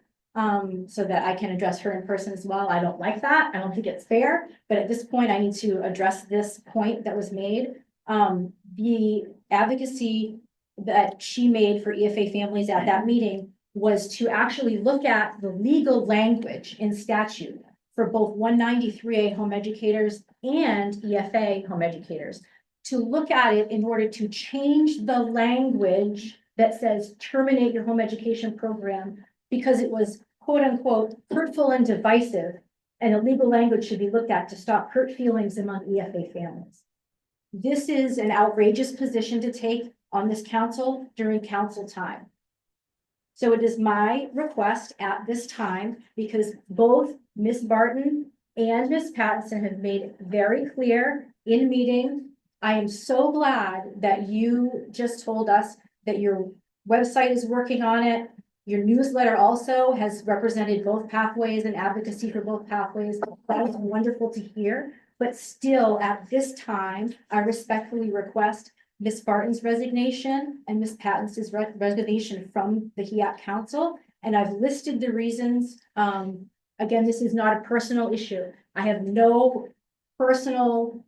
so that I can address her in person as well. I don't like that. I don't think it's fair, but at this point I need to address this point that was made. The advocacy that she made for EFA families at that meeting was to actually look at the legal language in statute for both 193A home educators and EFA home educators, to look at it in order to change the language that says terminate your home education program, because it was quote unquote hurtful and divisive, and a legal language should be looked at to stop hurt feelings among EFA families. This is an outrageous position to take on this council during council time. So it is my request at this time, because both Ms. Barton and Ms. Pattinson have made it very clear in meeting. I am so glad that you just told us that your website is working on it. Your newsletter also has represented both pathways and advocacy for both pathways. That was wonderful to hear. But still, at this time, I respectfully request Ms. Barton's resignation and Ms. Pattinson's resignation from the HEAC Council. And I've listed the reasons. Again, this is not a personal issue. I have no personal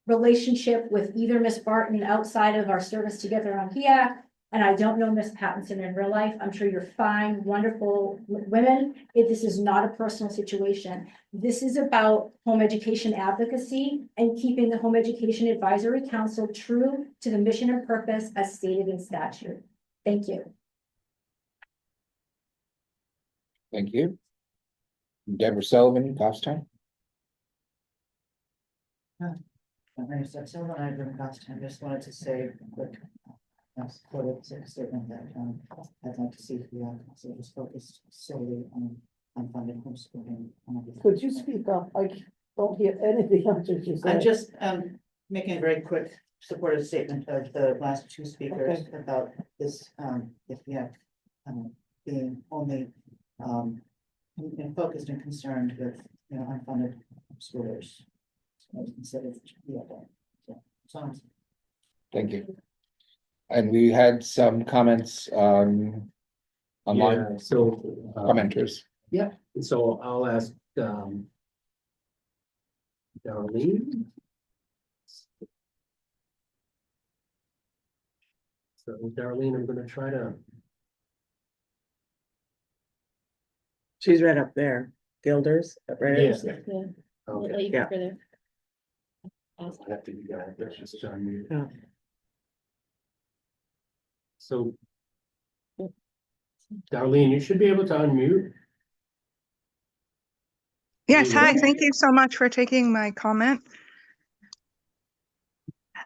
relationship with either Ms. Barton outside of our service together on HEAC And I don't know Miss Pattinson in real life. I'm sure you're fine, wonderful women. This is not a personal situation. This is about home education advocacy and keeping the Home Education Advisory Council true to the mission and purpose as stated in statute. Thank you. Thank you. Deborah Sullivan, Goffstown. My name is Doug Silva, I've been in Goffstown. Just wanted to say a quick supportive statement that I'd like to see the council just focused solely on unfunded homeschooling. Could you speak up? I don't hear anything else that you I'm said. just making a very quick supportive statement of the last two speakers Okay. about this if we have being only focused and concerned with unfunded schoolers instead of the other. So Thank you. And we had some comments online, Yeah, so. commenters. So I'll ask, Darlene. So Darlene, I'm gonna try to, She's right up there. Gilders, right? yeah, Yeah, I'll let okay, you go Yeah. further. I have to, yeah, that's just on mute. Yeah. So. Darlene, you should be able to unmute. Yes, There you hi, go. thank you so much for taking my comment.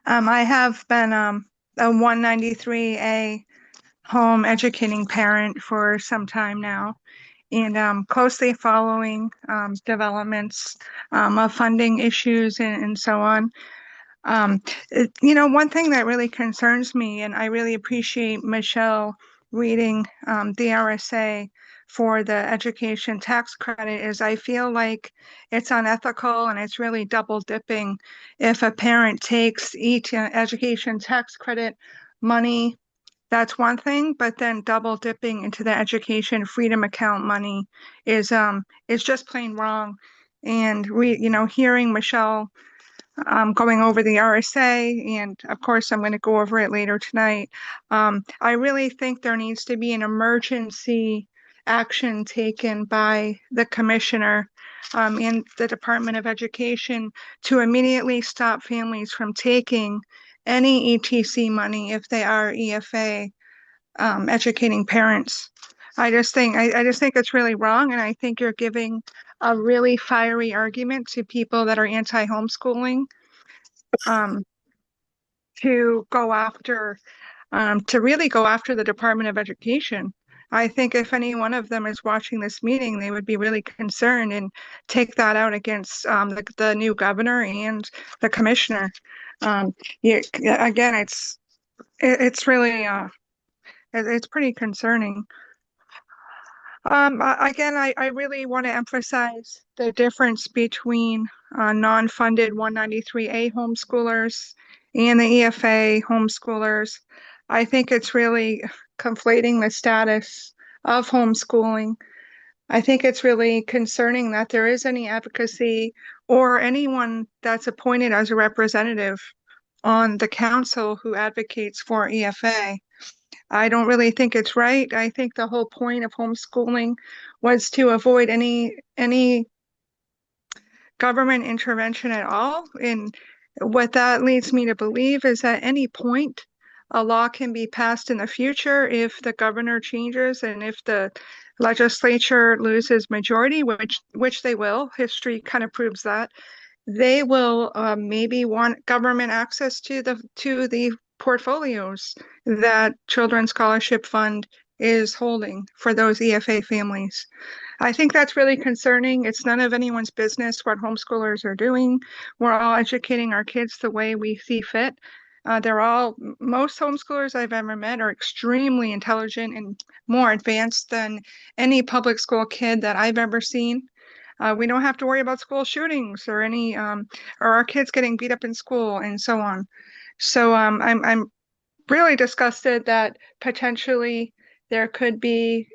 I have been a 193A home educating parent for some time now, and closely following developments of funding issues and so on. One thing that really concerns me, and I really appreciate Michelle reading the RSA for the education tax credit, is I feel like it's unethical and it's really double dipping. If a parent takes each education tax credit money, that's one thing, but then double dipping into the education freedom account money is just plain wrong. And hearing Michelle going over the RSA, and of course, I'm going to go over it later tonight. I really think there needs to be an emergency action taken by the commissioner and the Department of Education to immediately stop families from taking any ETC money if they are EFA educating parents. I just think it's really wrong, and I think you're giving a really fiery argument to people that are anti-homeschooling um, to really go after the Department of Education. I think if any one of them is watching this meeting, they would be really concerned and take that out against the new governor and the commissioner. Again, it's really it's pretty concerning. Again, I really want to emphasize the difference between non-funded 193A homeschoolers and the EFA homeschoolers. I think it's really conflating the status of homeschooling. I think it's really concerning that there is any advocacy or anyone that's appointed as a representative on the council who advocates for EFA. I don't really think it's right. I think the whole point of homeschooling was to avoid any government intervention at all. And what that leads me to believe is at any point, a law can be passed in the future if the governor changes and if the legislature loses majority, which they will. History kind of proves that. They will maybe want government access to the portfolios that Children's Scholarship Fund is holding for those EFA families. I think that's really concerning. It's none of anyone's business what homeschoolers are doing. We're all educating our kids the way we see fit. Most homeschoolers I've ever met are extremely intelligent and more advanced than any public school kid that I've ever seen. We don't have to worry about school shootings or or our kids getting beat up in school and so on. So I'm really disgusted that potentially there could be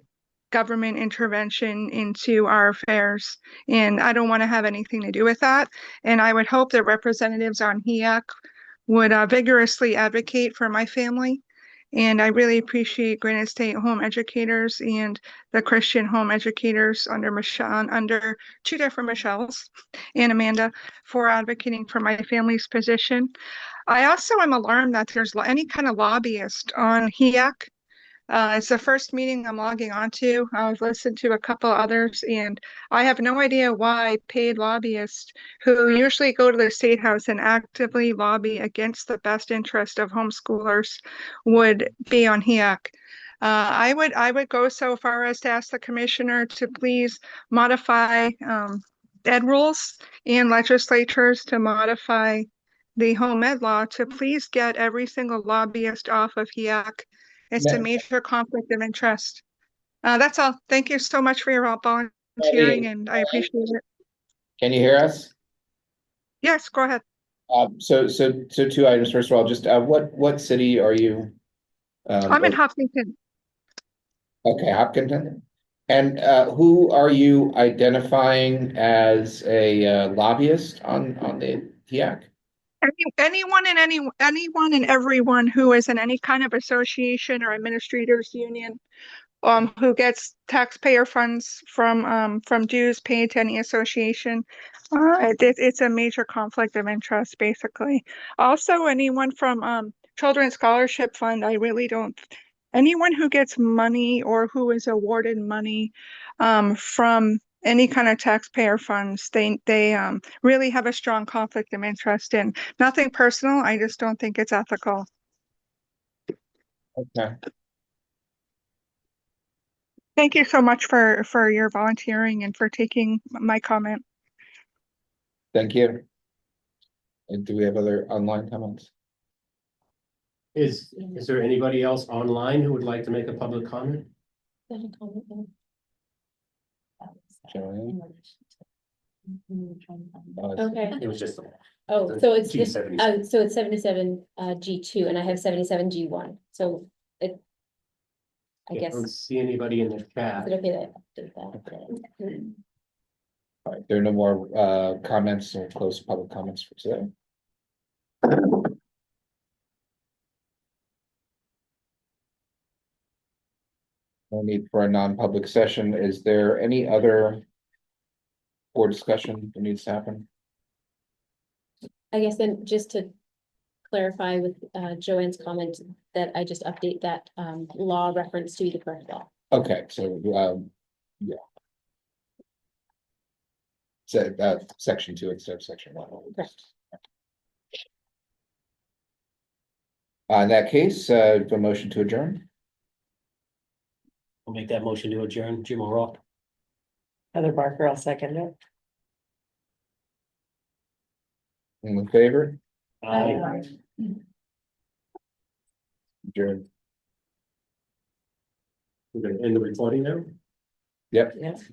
government intervention into our affairs, and I don't want to have anything to do with that. And I would hope that representatives on HEAC would vigorously advocate for my family And I really appreciate Granite State Home Educators and the Christian Home Educators under Michelle, under two different Michelles and Amanda for advocating for my family's position. I also am alarmed that there's any kind of lobbyist on HEAC. It's the first meeting I'm logging onto. I've listened to a couple others, and I have no idea why paid lobbyists who usually go to the State House and actively lobby against the best interest of homeschoolers would be on HEAC. I would go so far as to ask the commissioner to please modify ed rules and legislatures to modify the home ed law to please get every single lobbyist off of HEAC. It's a major conflict of interest. That's all. Thank you so much for your help volunteering, and I appreciate it. Can you hear us? Yes, go ahead. So two items. First of all, just what city are you? I'm in Hopkinton. Okay, Hopkinton. And who are you identifying as a lobbyist on the HEAC? Anyone and everyone who is in any kind of association or administrators union, who gets taxpayer funds from dues paid to any association. It's a major conflict of interest, basically. Also, anyone from Children's Scholarship Fund, I really don't. Anyone who gets money or who is awarded money from any kind of taxpayer funds, they really have a strong conflict of interest in. Nothing personal, I just don't think it's ethical. Okay. Thank you so much for your volunteering and for taking my comment. Thank you. And do we have other online comments? Is there anybody else online who would like to make a public comment? Joanne? Okay. It was just. Oh, so it's just, G77. so it's 77 G2 and I have 77 G1. So it, I I guess, don't is see anybody in the chat. it okay to update that? All right, there are no more comments or close public comments for today. No need for a non-public session. Is there any other board discussion that needs to happen? I guess then just to clarify with Joanne's comment that I just update that law reference to the correct law. Okay, so yeah. So section 2 instead of section 1. Correct. In that case, the motion to adjourn. I'll make that motion to adjourn. Jim O'Rourke. Heather Barker, I'll second it. In favor? Aye. Adjourn. We're gonna end the recording now. Yep. Yes.